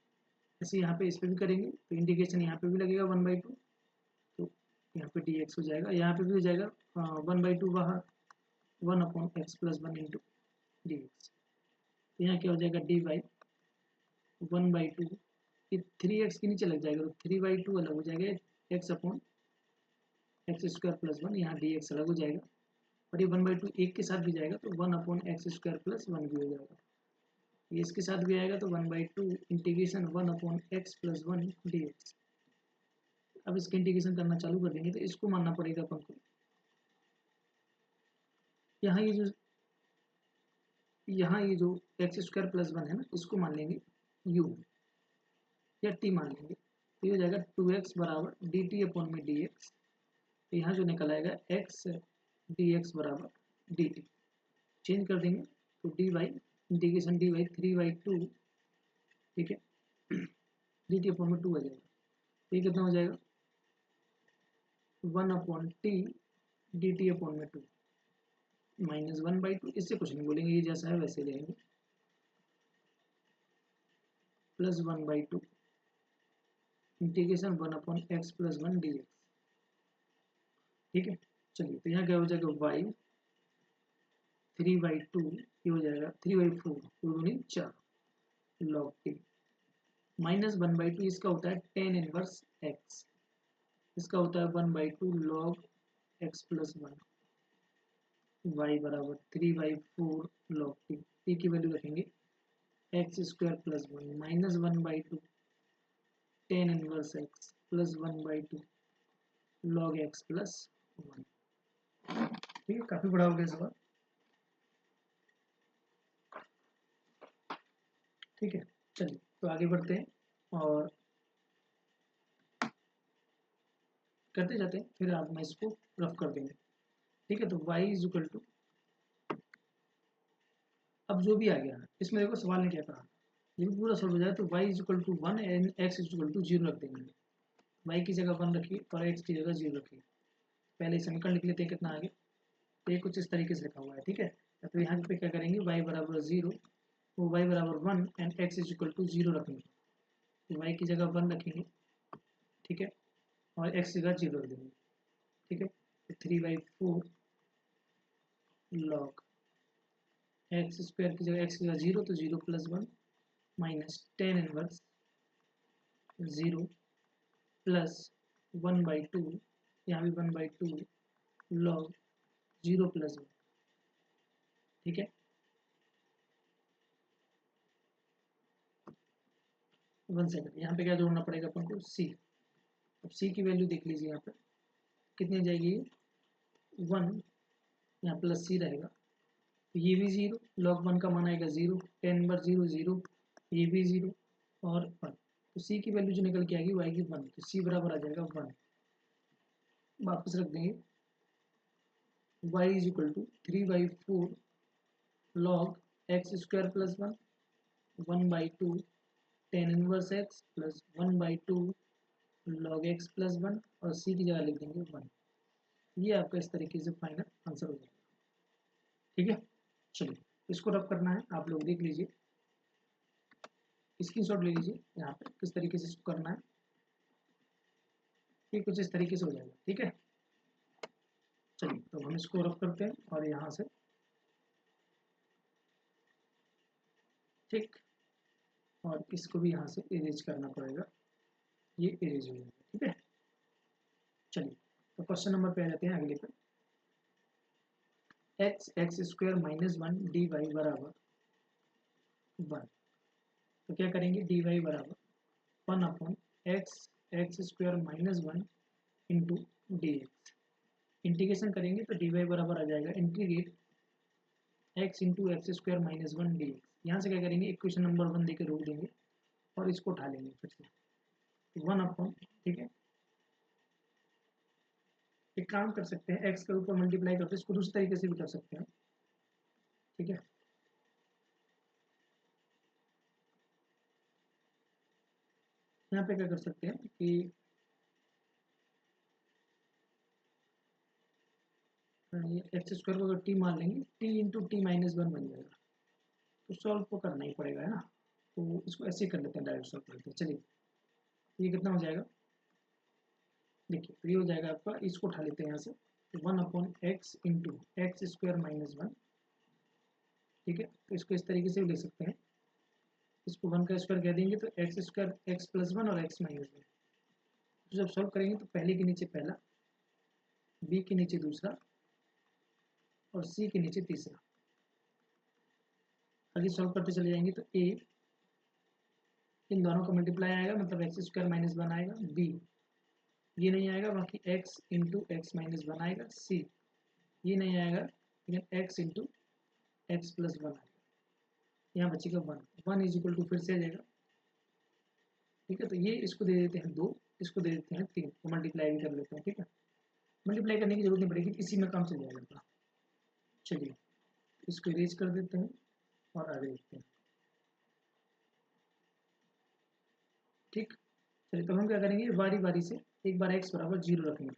ऐसे यहाँ पे इस पर भी करेंगे, तो इंटीग्रेशन यहाँ पे भी लगेगा 1/2, तो यहाँ पे dx हो जाएगा, यहाँ पे भी हो जाएगा 1/2 बाहर, 1 upon x plus 1 into D X. यहाँ क्या हो जाएगा? डी वाई 1/2, ये 3x के नीचे लग जाएगा तो 3/2 अलग हो जाएगा, x upon x square plus 1, यहाँ डी एक्स अलग हो जाएगा, और ये 1/2 एक के साथ भी जाएगा तो 1 अपॉन एक्स स्क्वायर प्लस 1 भी हो जाएगा। ये इसके साथ भी आएगा तो 1/2 integration 1 upon x plus 1 D x. अब इसका इंटीग्रेशन करना चालू कर देंगे तो इसको मानना पड़ेगा अपन को। यहाँ ये जो एक्स स्क्वायर प्लस 1 है ना, इसको मान लेंगे u या t मान लेंगे, तो ये हो जाएगा 2x बराबर डी टी अपॉन में डी एक्स। तो यहाँ जो निकल आएगा x डी एक्स बराबर डी टी, चेंज कर देंगे तो D Y integration D Y 3/2। ठीक है, डी टी अपॉन में 2 आ जाएगा, तो ये कितना हो जाएगा? 1 upon T D T upon में 2 माइनस 1/2, इससे कुछ नहीं बोलेंगे, ये जैसा है वैसे लेंगे, plus 1/2 integration 1 upon x plus 1 D x. ठीक है, चलिए तो यहाँ क्या हो जाएगा? वाई 3/2, ये हो जाएगा 3/4, 2 दूनी 4 लॉग टी, माइनस 1/2 इसका होता है टेन इनवर्स एक्स, इसका होता है 1/2 लॉग एक्स प्लस 1, वाई बराबर 3/4 लॉग टी, टी की वैल्यू रखेंगे x square plus 1 minus 1/2 ten inverse x plus 1/2 log X plus 1। ठीक है, काफी बड़ा हो गया सवाल। ठीक है, चलिए तो आगे बढ़ते हैं और करते जाते हैं, फिर आप मैं इसको रफ कर देंगे। ठीक है, तो y इज इक्वल टू, अब जो भी आ गया इसमें देखो सवाल ने क्या कहा, जब पूरा सॉल्व हो जाए तो y is equal to 1 and x is equal to 0 रख देंगे। y की जगह 1 रखिए और x की जगह 0 रखिए। पहले समीकरण लिख लेते हैं कितना आगे, तो ये कुछ इस तरीके से लिखा हुआ है। ठीक है, तो यहाँ पे क्या करेंगे, y बराबर 0, वो y बराबर 1 and x is equal to 0 रखेंगे, तो y की जगह 1 रखेंगे। ठीक है, और एक्स की जगह 0 रख देंगे। ठीक है, तो 3/4 लॉग एक्स स्क्वायर की जगह एक्स की जगह 0, तो 0 + 1 माइनस टेन इनवर्स 0 प्लस 1/2, यहाँ भी 1/2 लॉग 0 + 1। ठीक है, 1 सेकंड। यहाँ पे क्या जोड़ना पड़ेगा अपन को, सी। अब सी की वैल्यू देख लीजिए, यहाँ पे कितनी जाएगी, 1, यहाँ प्लस सी रहेगा, तो ये भी 0, लॉग 1 का मान आएगा 0, टेन इनवर्स 0 0, ये भी 0 और 1, तो सी की वैल्यू जो निकल के आएगी वो आएगी 1, तो सी बराबर आ जाएगा 1। वापस रख देंगे, y = 3/4 log x square plus 1, 1/2 tan inverse x plus 1/2 log x plus 1, और c की जगह लिख देंगे 1। ये आपका इस तरीके से फाइनल आंसर हो जाएगा। ठीक है, चलिए इसको रब करना है, आप लोग देख लीजिए, स्क्रीनशॉट ले लीजिए यहाँ पे किस तरीके से इसको करना है। ये कुछ इस तरीके से हो जाएगा। ठीक है, चलिए तो हम इसको रब करते हैं और यहाँ से, ठीक, और इसको भी यहाँ से इरेज करना पड़ेगा, ये इरेज हो जाएगा। ठीक है, चलिए तो क्वेश्चन नंबर पे आ जाते हैं अगले पे। x स्क्वायर माइनस 1 dy बराबर 1, तो क्या करेंगे, dy बराबर 1/x square minus 1 into D x. Integration करेंगे तो dy बराबर आ जाएगा integrate x into x square minus 1 D X. यहाँ से क्या करेंगे, इक्वेशन नंबर 1 देकर रोक देंगे और इसको उठा लेंगे फिर से 1/, ठीक है, एक काम कर सकते हैं, x के ऊपर मल्टीप्लाई करते हैं, इसको दूसरे तरीके से भी कर सकते हैं। ठीक है, यहाँ पे क्या कर सकते हैं कि ये एक्स स्क्वायर को अगर टी मान लेंगे, टी इंटू टी माइनस 1 बन जाएगा, तो सॉल्व तो करना ही पड़ेगा, है ना। तो इसको ऐसे ही कर लेते हैं, डायरेक्ट सॉल्व करते हैं। चलिए ये कितना हो जाएगा, देखिए तो ये हो जाएगा आपका, इसको उठा लेते हैं यहाँ से, 1/x into x square minus 1। ठीक है, तो इसको इस तरीके से भी ले सकते हैं, इसको 1 का स्क्वायर कह देंगे तो एक्स स्क्वायर एक्स प्लस 1 और एक्स माइनस 1। तो जब सॉल्व करेंगे तो पहले के नीचे पहला, बी के नीचे दूसरा और सी के नीचे तीसरा। आगे सॉल्व करते चले जाएंगे तो ए, इन दोनों का मल्टीप्लाई आएगा, मतलब एक्स स्क्वायर माइनस 1 आएगा, बी ये नहीं आएगा, बाकी एक्स इंटू एक्स माइनस 1 आएगा, सी ये नहीं आएगा, लेकिन एक्स इंटू एक्स प्लस 1 आएगा, यहाँ बचेगा 1, 1 इज इक्वल टू फिर से आ जाएगा। ठीक है, तो ये इसको दे देते हैं 2, इसको दे देते हैं 3, तो मल्टीप्लाई भी कर लेते हैं। ठीक है, मल्टीप्लाई करने की जरूरत नहीं पड़ेगी, इसी में काम चल जाएगा अपना। चलिए इसको इरेज कर देते हैं और आगे देखते हैं। ठीक, चलिए तो हम क्या करेंगे, बारी बारी से एक बार x बराबर 0 रखेंगे,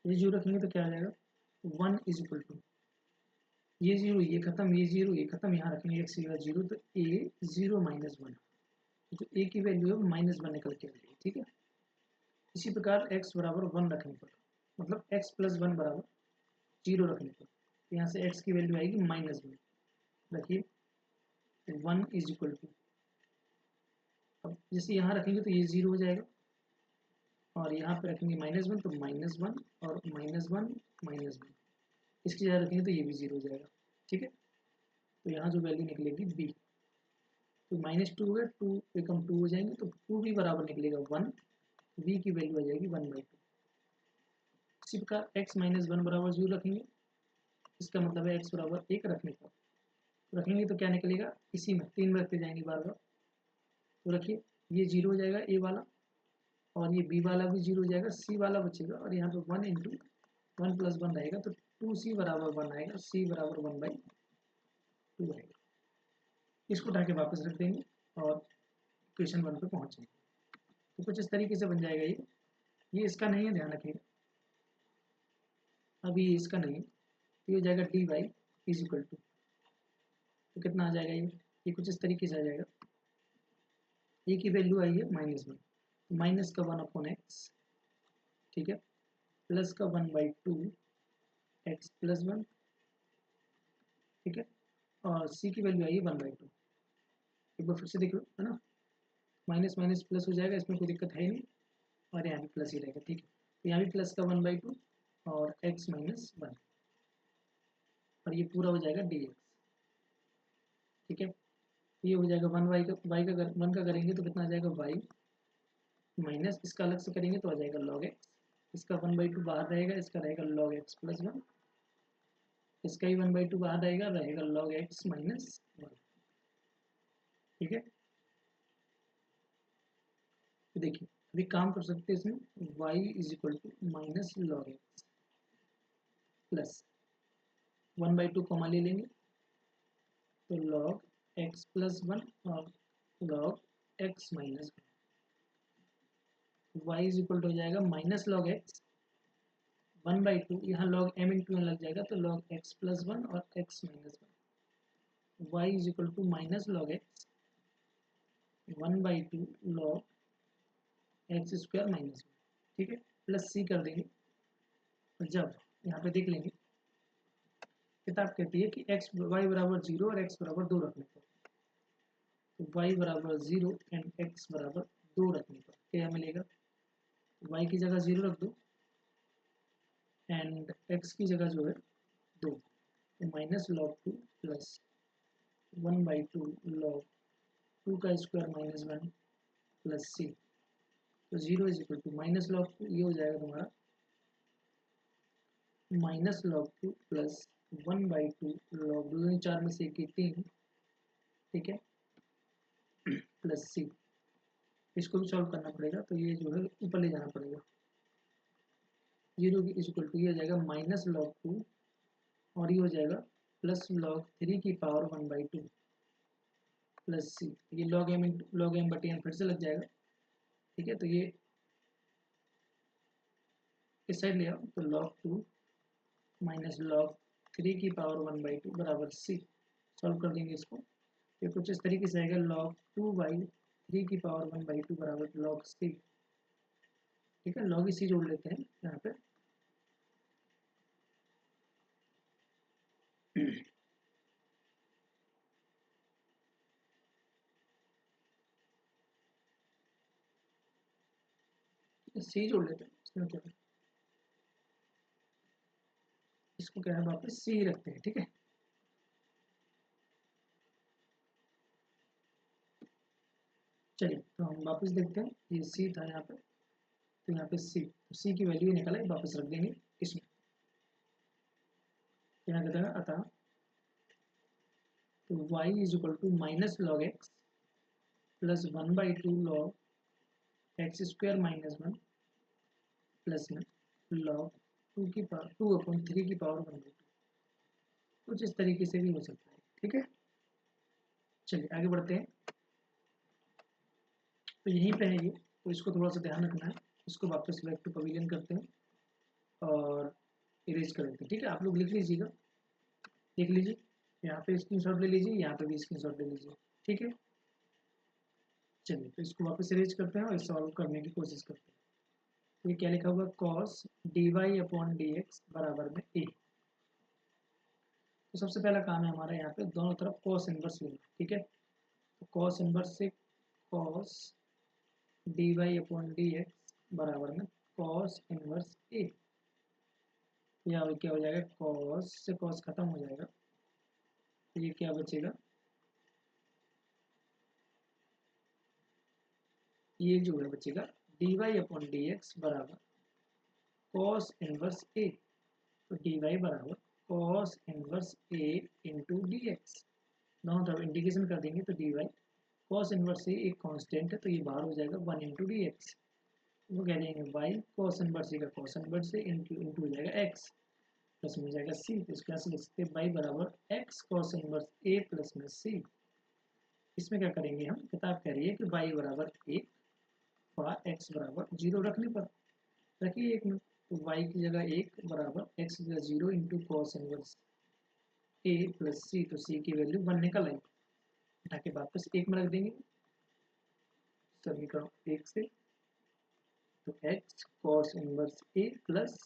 ये 0 रखेंगे तो क्या आ जाएगा, 1 इज इक्वल टू, ये 0 ये खत्म, ये 0 ये खत्म, यहाँ रखेंगे x की जगह 0, तो a 0 माइनस 1, तो a की वैल्यू है माइनस 1 निकल के आ जाएगी। ठीक है, इसी प्रकार x बराबर 1 रखने पर, मतलब x प्लस 1 बराबर 0 रखने पर, तो यहाँ से x की वैल्यू आएगी माइनस 1। रखिए 1 इज इक्वल टू, अब जैसे यहाँ रखेंगे तो ये 0 हो जाएगा, और यहाँ पे रखेंगे माइनस 1, तो माइनस 1 और माइनस 1 माइनस 1, इसकी जगह रखेंगे तो ये भी 0 हो जाएगा। ठीक है, तो यहाँ जो वैल्यू निकलेगी b, तो -2 है, 2 एकम 2 हो जाएंगे, तो 2 भी बराबर निकलेगा 1, b की वैल्यू आ जाएगी 1/2। इसी प्रकार x माइनस 1 बराबर 0 रखेंगे, इसका मतलब है x बराबर 1 रखने पर, तो रखेंगे तो क्या निकलेगा, इसी में 3 में रखते जाएंगे बार बार, तो रखिए ये 0 हो जाएगा a वाला, और ये बी वाला भी 0 हो जाएगा, सी वाला बचेगा, और यहाँ पे 1 इंटू 1 प्लस 1 रहेगा, तो 2c बराबर 1 आएगा, c बराबर 1/2 आएगा। इसको उठा के वापस रख देंगे और इक्वेशन 1 पे पहुँचेंगे, तो कुछ इस तरीके से बन जाएगा ये इसका नहीं है, ध्यान रखिएगा, अभी ये इसका नहीं है, ये हो जाएगा dy इज इक्वल टू, तो कितना आ जाएगा, ये कुछ इस तरीके से आ जाएगा, ए की वैल्यू आई है -1, माइनस का 1/x, ठीक है, प्लस का 1/2 x प्लस 1, ठीक है, और c की वैल्यू आई है 1/2। एक बार फिर से देख लो, है ना, माइनस माइनस प्लस हो जाएगा, इसमें कोई दिक्कत है नहीं, और यहाँ भी प्लस ही रहेगा, ठीक है। तो यहाँ भी प्लस का 1/2 और x माइनस 1, और ये पूरा हो जाएगा dx, ठीक है। ये हो जाएगा 1 का करेंगे तो कितना आ जाएगा y माइनस, इसका अलग से करेंगे तो आ जाएगा log x, इसका 1/2 बाहर रहेगा, इसका रहेगा log x प्लस 1, इसका ही 1/2 बाहर रहेगा log x माइनस 1, ठीक है। तो देखिए अभी काम कर सकते हैं इसमें, y is equal to minus log X plus 1/2 comma ले लेंगे तो log x प्लस 1 और log x minus 1, y is equal to हो जाएगा माइनस लॉग एक्स 1/2, यहाँ log m इंटू लग जाएगा तो log x प्लस 1 और x minus 1, y is equal to minus log X 1/2 log X square minus 1, ठीक है, प्लस c कर देंगे। और जब यहाँ पे देख लेंगे, किताब कहती है कि x y बराबर 0 और x बराबर 2 रखने पर, तो y बराबर 0 एंड x बराबर 2 रखने पर क्या मिलेगा, y की जगह 0 रख दो एंड x की जगह जो है 2, तो माइनस लॉग 2 प्लस 1/2 लॉग 2 का स्क्वायर माइनस 1 प्लस c, तो 0 is equal to minus log 2, ये हो जाएगा तुम्हारा माइनस लॉग 2 प्लस 1/2 लॉग 2 4 में से 3, ठीक है, प्लस c, इसको भी सॉल्व करना पड़ेगा, तो ये जो है ऊपर ले जाना पड़ेगा, 0 की इज इक्वल टू ये हो जाएगा माइनस लॉग 2 और ये हो जाएगा प्लस लॉग 3 की पावर 1/2 प्लस c, ये लॉग एम बटे एम फिर से लग जाएगा, ठीक है। तो ये इस साइड ले आओ तो log 2 माइनस log 3 की पावर 1/2 बराबर c, सॉल्व कर देंगे इसको, ये कुछ इस तरीके से आएगा log 2/3 की पावर 1/2 बराबर log c, ठीक है, log c जोड़ लेते हैं यहाँ पे, c जोड़ लेते हैं, इसमें क्या है, इसको क्या है वापस c ही रखते हैं, ठीक है। चलिए तो हम वापस देखते हैं, ये c था यहाँ पे, तो यहाँ पे c, तो c की वैल्यू निकला है, वापस रख देंगे इसमें, क्या कहता है, अतः तो y is equal to minus log X plus 1/2 log X square minus 1 plus में लॉग 2/3 की पावर 1/2, कुछ इस तरीके से भी हो सकता है, ठीक है। चलिए आगे बढ़ते हैं, तो यहीं पे है ये, तो इसको थोड़ा सा ध्यान रखना है, इसको वापस बैक टू पवेलियन करते हैं और इरेज कर देते हैं, ठीक है। आप लोग लिख लीजिएगा, लिख लीजिए, यहाँ पे स्क्रीनशॉट ले लीजिए, यहाँ पे भी स्क्रीनशॉट ले लीजिए, ठीक है। चलिए तो इसको वापस इरेज करते हैं और सॉल्व करने की कोशिश करते हैं। तो ये क्या लिखा हुआ, cos D Y upon D x बराबर में ए, तो सबसे पहला काम है हमारा यहाँ पे दोनों तरफ कॉस इनवर्स लेना, ठीक है। तो कॉस इनवर्स से cos D Y upon D x बराबर में कॉस इनवर्स ए, या क्या हो जाएगा, कॉस से कॉस खत्म हो जाएगा, तो ये क्या बचेगा, ये जो है बचेगा D Y upon D x बराबर कॉस इनवर्स ए, तो डी वाई बराबर cos inverse A into D X, दोनों तरफ इंटीग्रेशन कर देंगे तो D Y cos inverse A एक कांस्टेंट है, तो ये बाहर हो जाएगा 1 इंटू डी एक्स, वो कह देंगे वाई कॉस इनवर्स ए का cos inverse A into into हो जाएगा एक्स, प्लस में हो जाएगा सी, तो इसके से लिख सकते हैं वाई बराबर एक्स कॉस इनवर्स ए प्लस में सी। इसमें क्या करेंगे हम, किताब कह रही है कि वाई बराबर 1 और एक्स बराबर 0 रखने पर, रखिए एक में, तो y की जगह 1 बराबर x की जगह 0 into cos inverse a plus c, तो c की वैल्यू 1 निकल आई, उठा के वापस 1 में रख देंगे समीकरण 1 से, तो x cos inverse a plus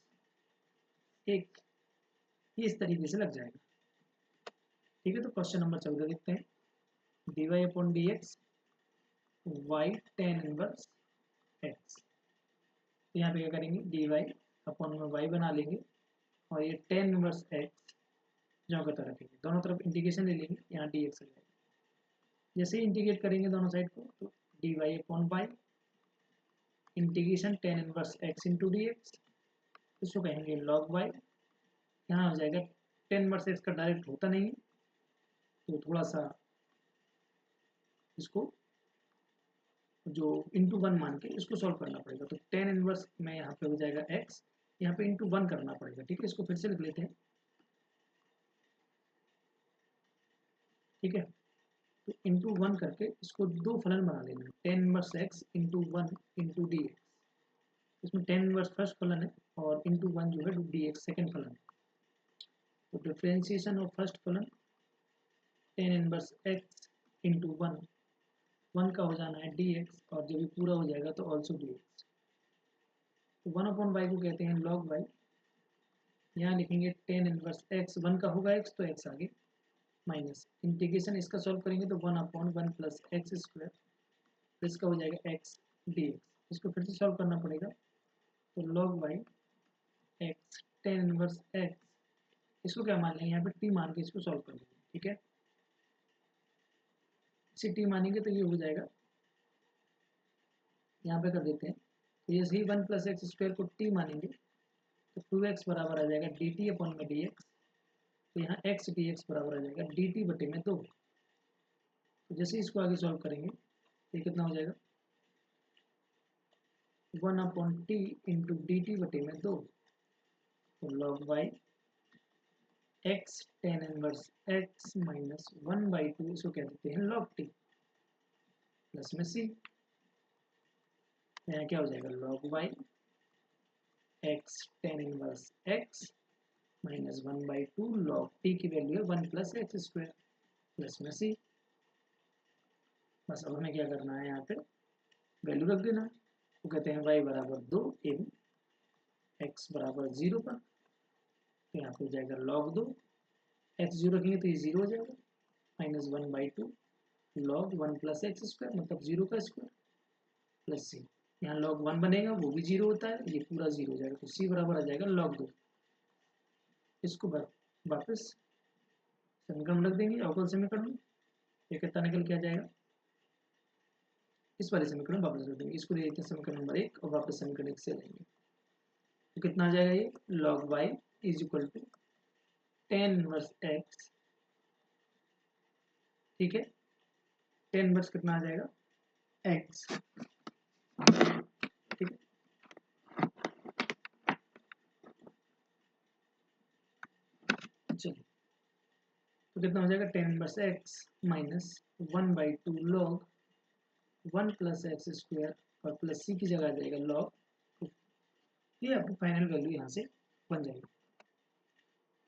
1, ये इस तरीके से लग जाएगा। ठीक है, तो क्वेश्चन नंबर 14 देखते हैं। dy upon D X Y tan inverse X, तो यहाँ पे क्या करेंगे, dy अपॉन में y बना लेंगे और ये टेन इनवर्स एक्स जो का तरह रखेंगे, दोनों तरफ इंटीग्रेशन ले लेंगे, यहाँ dx आ जाएगा। जैसे ही इंटीग्रेट करेंगे दोनों साइड को, तो dy upon y integration tan inverse x into D x, इसको कहेंगे लॉग वाई। यहाँ हो जाएगा टेन इनवर्स एक्स का डायरेक्ट होता नहीं है, तो थोड़ा सा इसको जो इंटू वन मान के इसको सॉल्व करना पड़ेगा। तो टेन इनवर्स में यहाँ पे हो जाएगा एक्स, यहाँ पे इंटू वन करना पड़ेगा। ठीक है, इसको फिर से लिख लेते हैं। ठीक है, तो इंटू वन करके इसको दो फलन बना लेना, ten inverse x into one into D x. इसमें टेन इनवर्स फर्स्ट फलन है और इंटू वन जो है डी एक्स सेकेंड फलन है। तो डिफ्रेंसिएशन ऑफ फर्स्ट फलन ten inverse x into one, one का हो जाना है डी एक्स, और जब भी पूरा हो जाएगा तो ऑल्सो डी एक्स। तो वन अपॉन वाई को कहते हैं लॉग वाई। यहाँ लिखेंगे टेन इनवर्स एक्स, वन का होगा एक्स तो एक्स आगे, माइनस इंटीग्रेशन इसका सॉल्व करेंगे तो one upon one plus x square, इसका हो जाएगा एक्स डी एक्स। इसको फिर से सॉल्व करना पड़ेगा, तो log y x tan inverse x, इसको क्या मान लेंगे, यहाँ पे टी मान के इसको सॉल्व कर लेंगे। ठीक है, इसे टी मानेंगे तो ये हो जाएगा, यहाँ पे कर देते हैं। तो ये सही वन प्लस एक्स स्क्वायर को टी मानेंगे तो टू एक्स बराबर आ जाएगा डी टी अपॉन में डी एक्स। तो यहाँ एक्स डी एक्स बराबर आ जाएगा डी टी बटे में दो। तो जैसे इसको आगे सॉल्व करेंगे तो ये कितना हो जाएगा, one upon t into d t बटे में दो। तो log y x tan inverse x minus one by two, इसको कह देते हैं लॉग टी, प्लस में सी। यहाँ क्या हो जाएगा, log y x tan inverse x minus one by two, log t की वैल्यू है one plus x square, plus में सी। बस अब हमें क्या करना है, यहाँ पे वैल्यू रख देना। वो कहते हैं y बराबर दो इन x बराबर जीरो पर, तो यहाँ पे हो जाएगा लॉग दो, x जीरो रखेंगे तो ये जीरो हो जाएगा, minus one by two log one plus x square मतलब जीरो का स्क्वायर, प्लस सी। यहाँ लॉग वन बनेगा वो भी जीरो होता है, ये पूरा जीरो हो जाएगा, तो सी बराबर आ जाएगा लॉग दो। इसको वापस समीकरण रख देंगे, अवकल समीकरण, ये कितना निकल के आ जाएगा, इस वाले समीकरण वापस रख देंगे, इसको ले लेते हैं समीकरण नंबर एक और वापस समीकरण एक से लेंगे। तो कितना आ जाएगा, ये log Y is equal to tan inverse x. ठीक है, टेन इनवर्स कितना आ जाएगा, एक्स। ठीक है, चलिए तो कितना हो जाएगा, tan inverse x minus one by two log one plus x square और प्लस सी की जगह आ जाएगा लॉग टू। ये आपकी फाइनल वैल्यू यहाँ से बन जाएगी।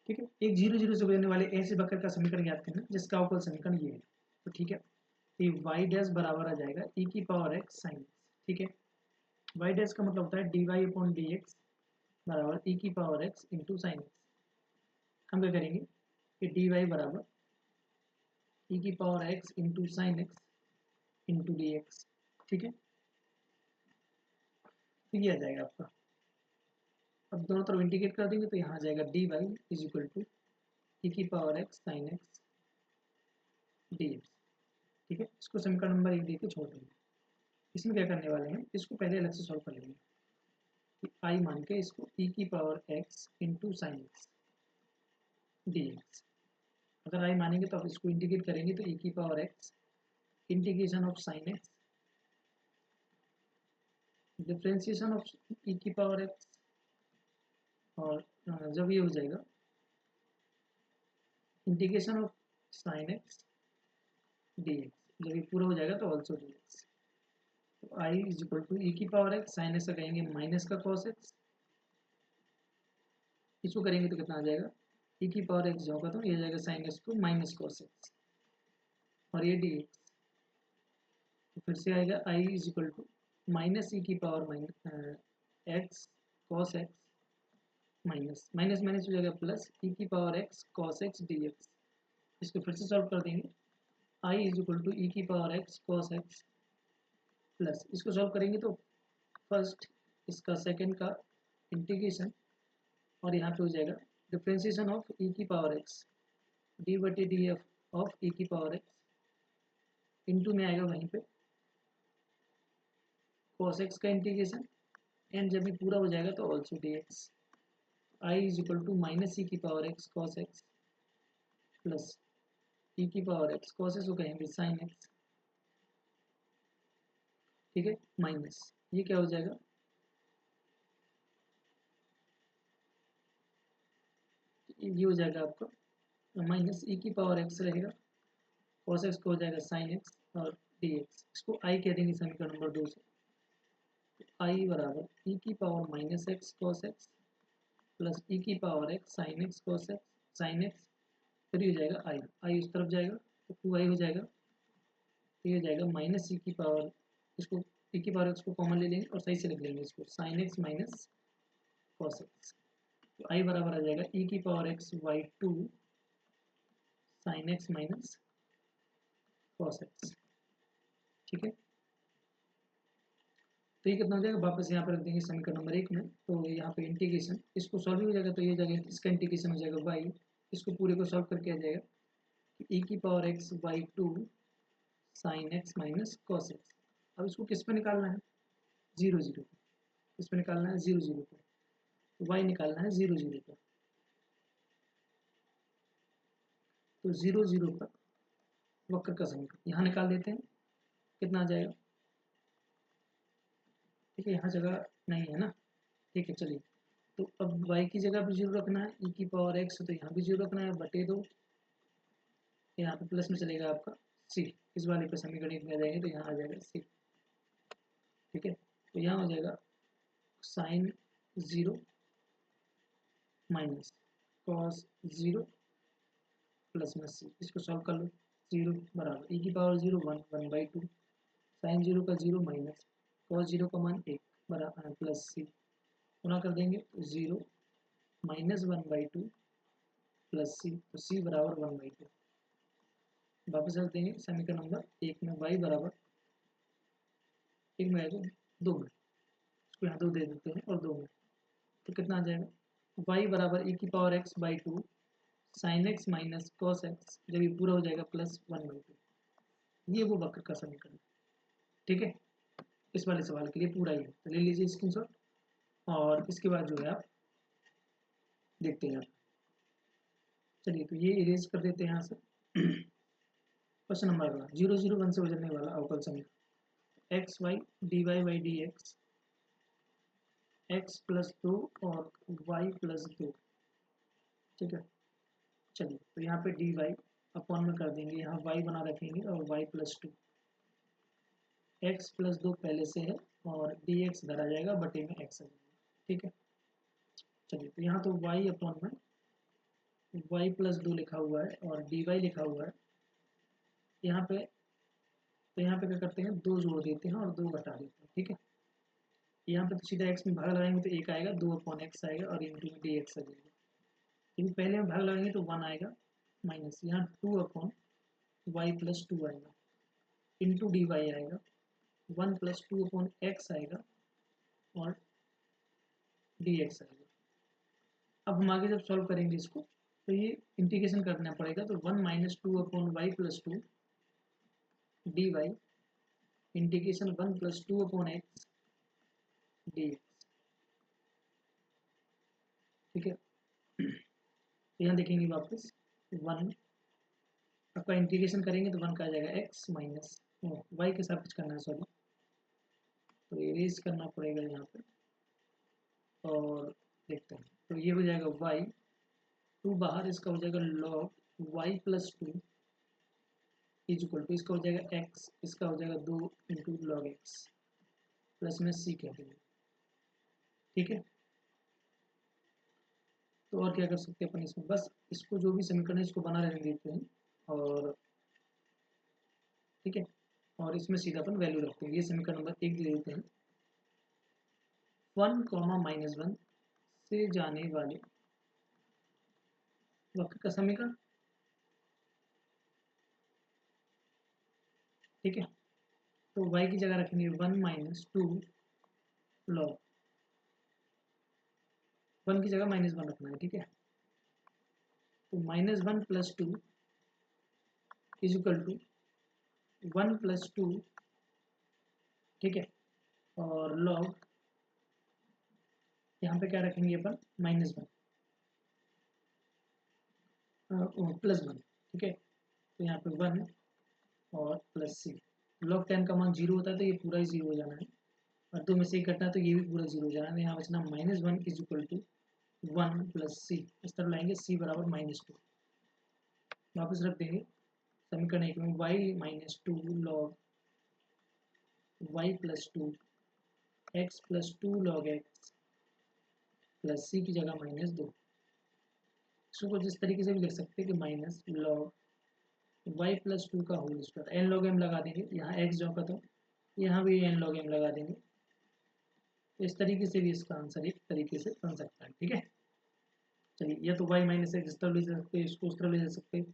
ठीक है, एक जीरो जीरो से गुजरने वाले ऐसे वक्र का समीकरण याद करना जिसका अवकल समीकरण ये है। तो ठीक है, तो वाई डैश बराबर आ जाएगा ई की पावर एक्स साइन एक्स। ठीक है, वाई डैश का मतलब होता है D Y upon D x बराबर ई की power x into sine x. हम क्या करेंगे कि डी वाई बराबर ई की power x into sine x into D x. ठीक है, तो ये आ जाएगा आपका। अब दोनों तरफ इंटीग्रेट कर देंगे तो यहाँ आ जाएगा D Y is equal to e की power x sine x d x. ठीक है, इसको समीकरण नंबर एक देके छोड़ देंगे। इसमें क्या करने वाले हैं, इसको पहले अलग से सॉल्व कर लेंगे कि आई मान के इसको ई की power x into sine x d x. अगर आई मानेंगे तो आप इसको इंटीग्रेट करेंगे तो ई की power x integration of sine x differentiation of e की पावर एक्स, और जब ये हो जाएगा integration of sine x d x, जब ये पूरा हो जाएगा तो ऑल्सो डी एक्स। तो आई इज इक्वल टू ई की पावर एक्स साइन एक्स का कहेंगे माइनस का कॉस एक्स, इसको करेंगे तो कितना आ जाएगा, ई की पावर एक्स जो होगा तो ये जाएगा साइन एक्स को माइनस कॉस एक्स और ये डी एक्स। तो फिर से आएगा आई इज इक्वल टू माइनस ई की power minus x cos x minus minus minus हो जाएगा प्लस ई की power x cos x d x. इसको फिर से सॉल्व कर देंगे। आई इज इक्वल टू ई की power x cos x plus, इसको सॉल्व करेंगे तो फर्स्ट इसका सेकंड का इंटीग्रेशन और यहाँ पे हो जाएगा डिफ्रेंसिएशन ऑफ ई की पावर एक्स डी बटे डी एफ ऑफ ई की पावर एक्स इंटू में आएगा वहीं पे cos x का इंटीग्रेशन एंड जब भी पूरा हो जाएगा तो also d x. I is equal to minus ई की power x cos x plus e की पावर एक्स कॉस एक्स को कहेंगे साइन एक्स, ठीक है, माइनस ये क्या हो जाएगा, ये हो जाएगा आपका माइनस ई की पावर एक्स रहेगा, कॉस एक्स को हो जाएगा साइन एक्स और डी एक्स। इसको आई कह देंगे समीकरण नंबर 2 से। आई बराबर ई की power minus x cos x plus e की power x sine x cos x sine x, फिर ये हो जाएगा आई, आई इस तरफ जाएगा तो 2 आई हो जाएगा, तो ये हो जाएगा माइनस ई की पावर, इसको ई की पावर एक्स को कॉमन ले लेंगे और सही से लिख लेंगे इसको sine x minus cos x. तो आई बराबर आ जाएगा ई की power x by 2 sine x minus cos X, ठीक है। तो ये कितना हो जाएगा, वापस यहाँ पर रख देंगे समीकरण नंबर 1 में। तो यहाँ पे इंटीग्रेशन इसको सॉल्व हो जाएगा तो ये हो जाएगा, इसका इंटीग्रेशन हो जाएगा बाई, इसको पूरे को सॉल्व करके आ जाएगा ई की power x by 2 sine x minus cos x. अब इसको किस पे निकालना है, 0 0 पे। किस पे निकालना है, 0 0 पे। तो वाई निकालना है 0 0 पे, तो 0 0 पर वक्र का समीकरण यहाँ निकाल देते हैं, कितना आ जाएगा, ठीक है, यहाँ जगह नहीं है ना, ठीक है चलिए। तो अब y की जगह भी 0 रखना है, ई की पावर x तो यहाँ भी 0 रखना है बटे 2, यहाँ पे प्लस में चलेगा आपका c, इस वाले पे समीकरण में आ जाएंगे तो यहाँ आ जाएगा c, ठीक है। तो यहाँ हो जाएगा साइन 0 माइनस कॉस 0 प्लस में c, इसको सॉल्व कर लो। 0 बराबर ई की पावर 0 1 1/2 साइन 0 का 0 माइनस कॉस 0 का मान 1 बराबर प्लस c, गुना कर देंगे तो 0 माइनस 1/2 प्लस सी, तो सी बराबर 1/2। वापस रख देंगे समीकरण नंबर 1 में y बराबर 1 में आएगा 2 में, इसको यहाँ 2 दे देते हैं और 2 में, तो कितना आ जाएगा y बराबर e की power x by 2 sine x minus cos x, जब ये पूरा हो जाएगा प्लस 1/2। ये वो वक्र का समीकरण, ठीक है। इस वाले सवाल के लिए पूरा ही है, तो ले लीजिए स्क्रीनशॉट और इसके बाद जो है आप देखते हैं। चलिए तो ये इरेज कर देते हैं यहाँ से। क्वेश्चन नंबर अगला 0 0 1 से बदलने वाला अवकल समीकरण x y D Y by D x x plus 2 और वाई प्लस 2, ठीक है। चलिए तो यहाँ पे डी वाई अपॉन में कर देंगे, यहाँ वाई बना रखेंगे और वाई प्लस 2, एक्स प्लस 2 पहले से है और डी एक्स इधर आ जाएगा बटे में एक्स आ जाएगा, ठीक है। चलिए तो यहाँ तो वाई अपॉन में वाई प्लस 2 लिखा हुआ है और डी वाई लिखा हुआ है यहाँ पे, तो यहाँ पे क्या करते हैं 2 जोड़ देते हैं और 2 घटा देते हैं, ठीक है। यहाँ पे तो सीधा x में भाग लगाएंगे तो 1 आएगा, 2 अपॉन एक्स आएगा और इंटू में डी एक्स आ जाएगा। क्योंकि पहले में भाग लगाएंगे तो 1 आएगा माइनस यहाँ 2 अपॉन वाई प्लस 2 आएगा इंटू डी वाई आएगा 1 प्लस 2 अपॉन एक्स आएगा और डी एक्स आएगा। अब हम आगे जब सॉल्व करेंगे इसको तो ये इंटीग्रेशन करना पड़ेगा, तो 1 minus 2 upon y plus 2 d Y integration 1 plus 2 upon x d x, ठीक है। तो यहाँ देखेंगे वापस 1 आपका इंटीग्रेशन करेंगे तो 1 का आ जाएगा एक्स माइनस वाई के साथ कुछ करना है, सॉरी, तो इरेज करना पड़ेगा यहाँ पे और देखते हैं। तो ये हो जाएगा वाई 2 बाहर, इसका हो जाएगा log y plus 2 is equal to, इसका हो जाएगा एक्स, इसका हो जाएगा 2 इंटू लॉग एक्स प्लस में सी कह देंगे, ठीक है। तो और क्या कर सकते हैं अपन इसमें, बस इसको जो भी समीकरण है इसको बना रहने देते हैं और ठीक है, और इसमें सीधा अपन वैल्यू रखते हैं, ये समीकरण नंबर 1 दे देते हैं 1, -1 से जाने वाले वक्र का समीकरण। ठीक है, तो y की जगह रखेंगे 1 - 2 log, 1 की जगह -1 रखना है। ठीक है, तो -1 + 2 = 1 + 2। ठीक है, और log यहाँ पे क्या रखेंगे अपन, -1 +1। ठीक है, तो यहाँ पे 1 और +c। log 10 का मान 0 होता है तो ये पूरा ही 0 हो जाना है, और 2 में से 1 कटना है तो ये भी पूरा 0 हो जाना है। यहाँ बचना -1 = 1 + c। इस तरफ लाएंगे c बराबर -2, वापस रख देंगे समीकरण 1 में y - 2 log y + 2 x + 2 log x plus c की जगह -2। इसको कुछ इस तरीके से भी लिख सकते हैं कि माइनस log y + 2 का whole square, n log m लगा देंगे, यहाँ x जो का तो यहाँ भी n log m लगा देंगे। तो इस तरीके से भी इसका आंसर एक तरीके से बन सकता है। ठीक है, चलिए, या तो y - x इस तरफ ले जा सकते हैं, इसको उस तरफ ले जा सकते हैं,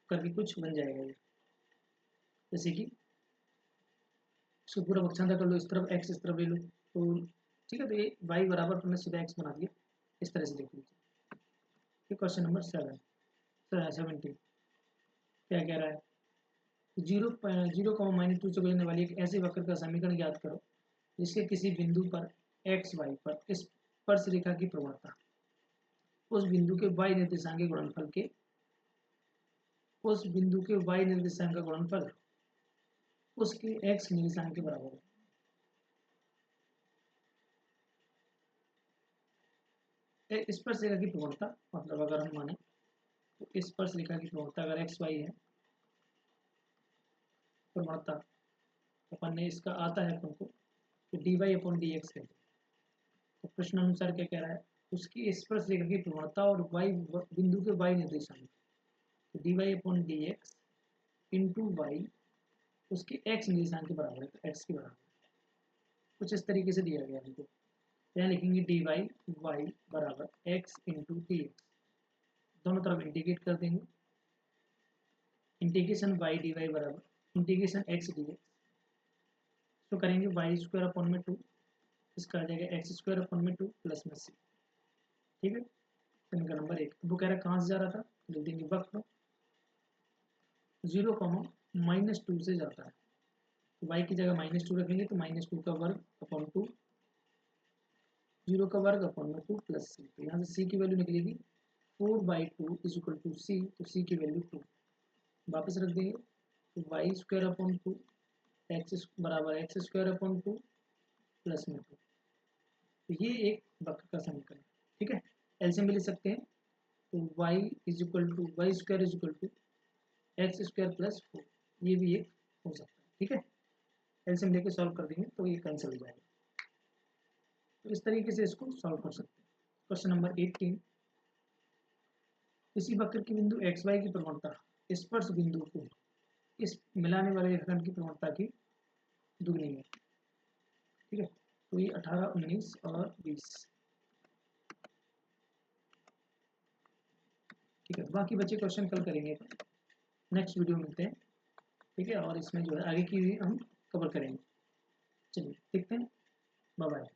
करके कुछ बन जाएगा ये। जैसे कि इसको पूरा बख्शांदा कर लो, इस तरफ x इस तरफ ले लो, तो ठीक है, तो ये y बराबर हमने सीधा x बना दिया। इस तरह से देख लीजिए। क्वेश्चन नंबर 17 क्या कह रहा है, 0, -2 से गुजरने वाली एक ऐसे वक्र का समीकरण ज्ञात करो जिसके किसी बिंदु पर x y पर स्पर्श रेखा की प्रवणता उस बिंदु के y निर्देशांक के गुणनफल के उसके x निर्देशांक के बराबर है। स्पर्श रेखा की प्रवणता मतलब अगर हम माने तो स्पर्श रेखा की प्रवणता अगर x y है, प्रवणता अपन ने इसका आता है अपन को तो dy/dx कहते हैं। तो प्रश्न अनुसार क्या कह रहा है, उसकी स्पर्श रेखा की प्रवणता और y बिंदु के y निर्देशांक, तो dy/dx इंटू y उसके x निर्देशांक के बराबर है, तो x के बराबर कुछ इस तरीके से दिया गया हमको। यहाँ लिखेंगे dy/y बराबर x इंटू dx, दोनों तरफ इंटीग्रेट कर देंगे। इंटीग्रेशन y dy बराबर इंटीग्रेशन x dx, तो करेंगे y² 2, इसका आ जाएगा x² 2 प्लस में c। ठीक है, समीकरण नंबर 1। वो कह रहा है कहाँ से जा रहा था, लिख देंगे वक्र 0, -2 से जाता है, तो y की जगह -2 रखेंगे, तो -2 का वर्ग अपॉन 2, 0 का वर्ग अपॉन 2 प्लस c। तो यहाँ से c की वैल्यू निकलेगी 4/2 = c, तो c की वैल्यू 2 वापस रख देंगे, तो y² 2 x बराबर x² 2 प्लस में 2। तो ये एक वक्र का समीकरण है। ठीक है, एलसीएम भी ले सकते हैं, तो y² x² प्लस 4, ये भी एक हो सकता है। ठीक है, एलसीएम लेके सॉल्व कर देंगे तो ये कैंसिल हो जाएगा। तो इस तरीके से इसको सॉल्व कर सकते हैं। क्वेश्चन नंबर 18, किसी वक्र के बिंदु एक्स वाई की प्रवणता स्पर्श बिंदु को इस मिलाने वाले रेखाखंड की प्रवणता की दुगनी है। ठीक है, तो ये 18, 19 और 20। ठीक है, बाकी बच्चे क्वेश्चन कल करेंगे, नेक्स्ट वीडियो मिलते हैं। ठीक है, और इसमें जो है आगे की भी हम कवर करेंगे। चलिए देखते हैं, बाय बाय।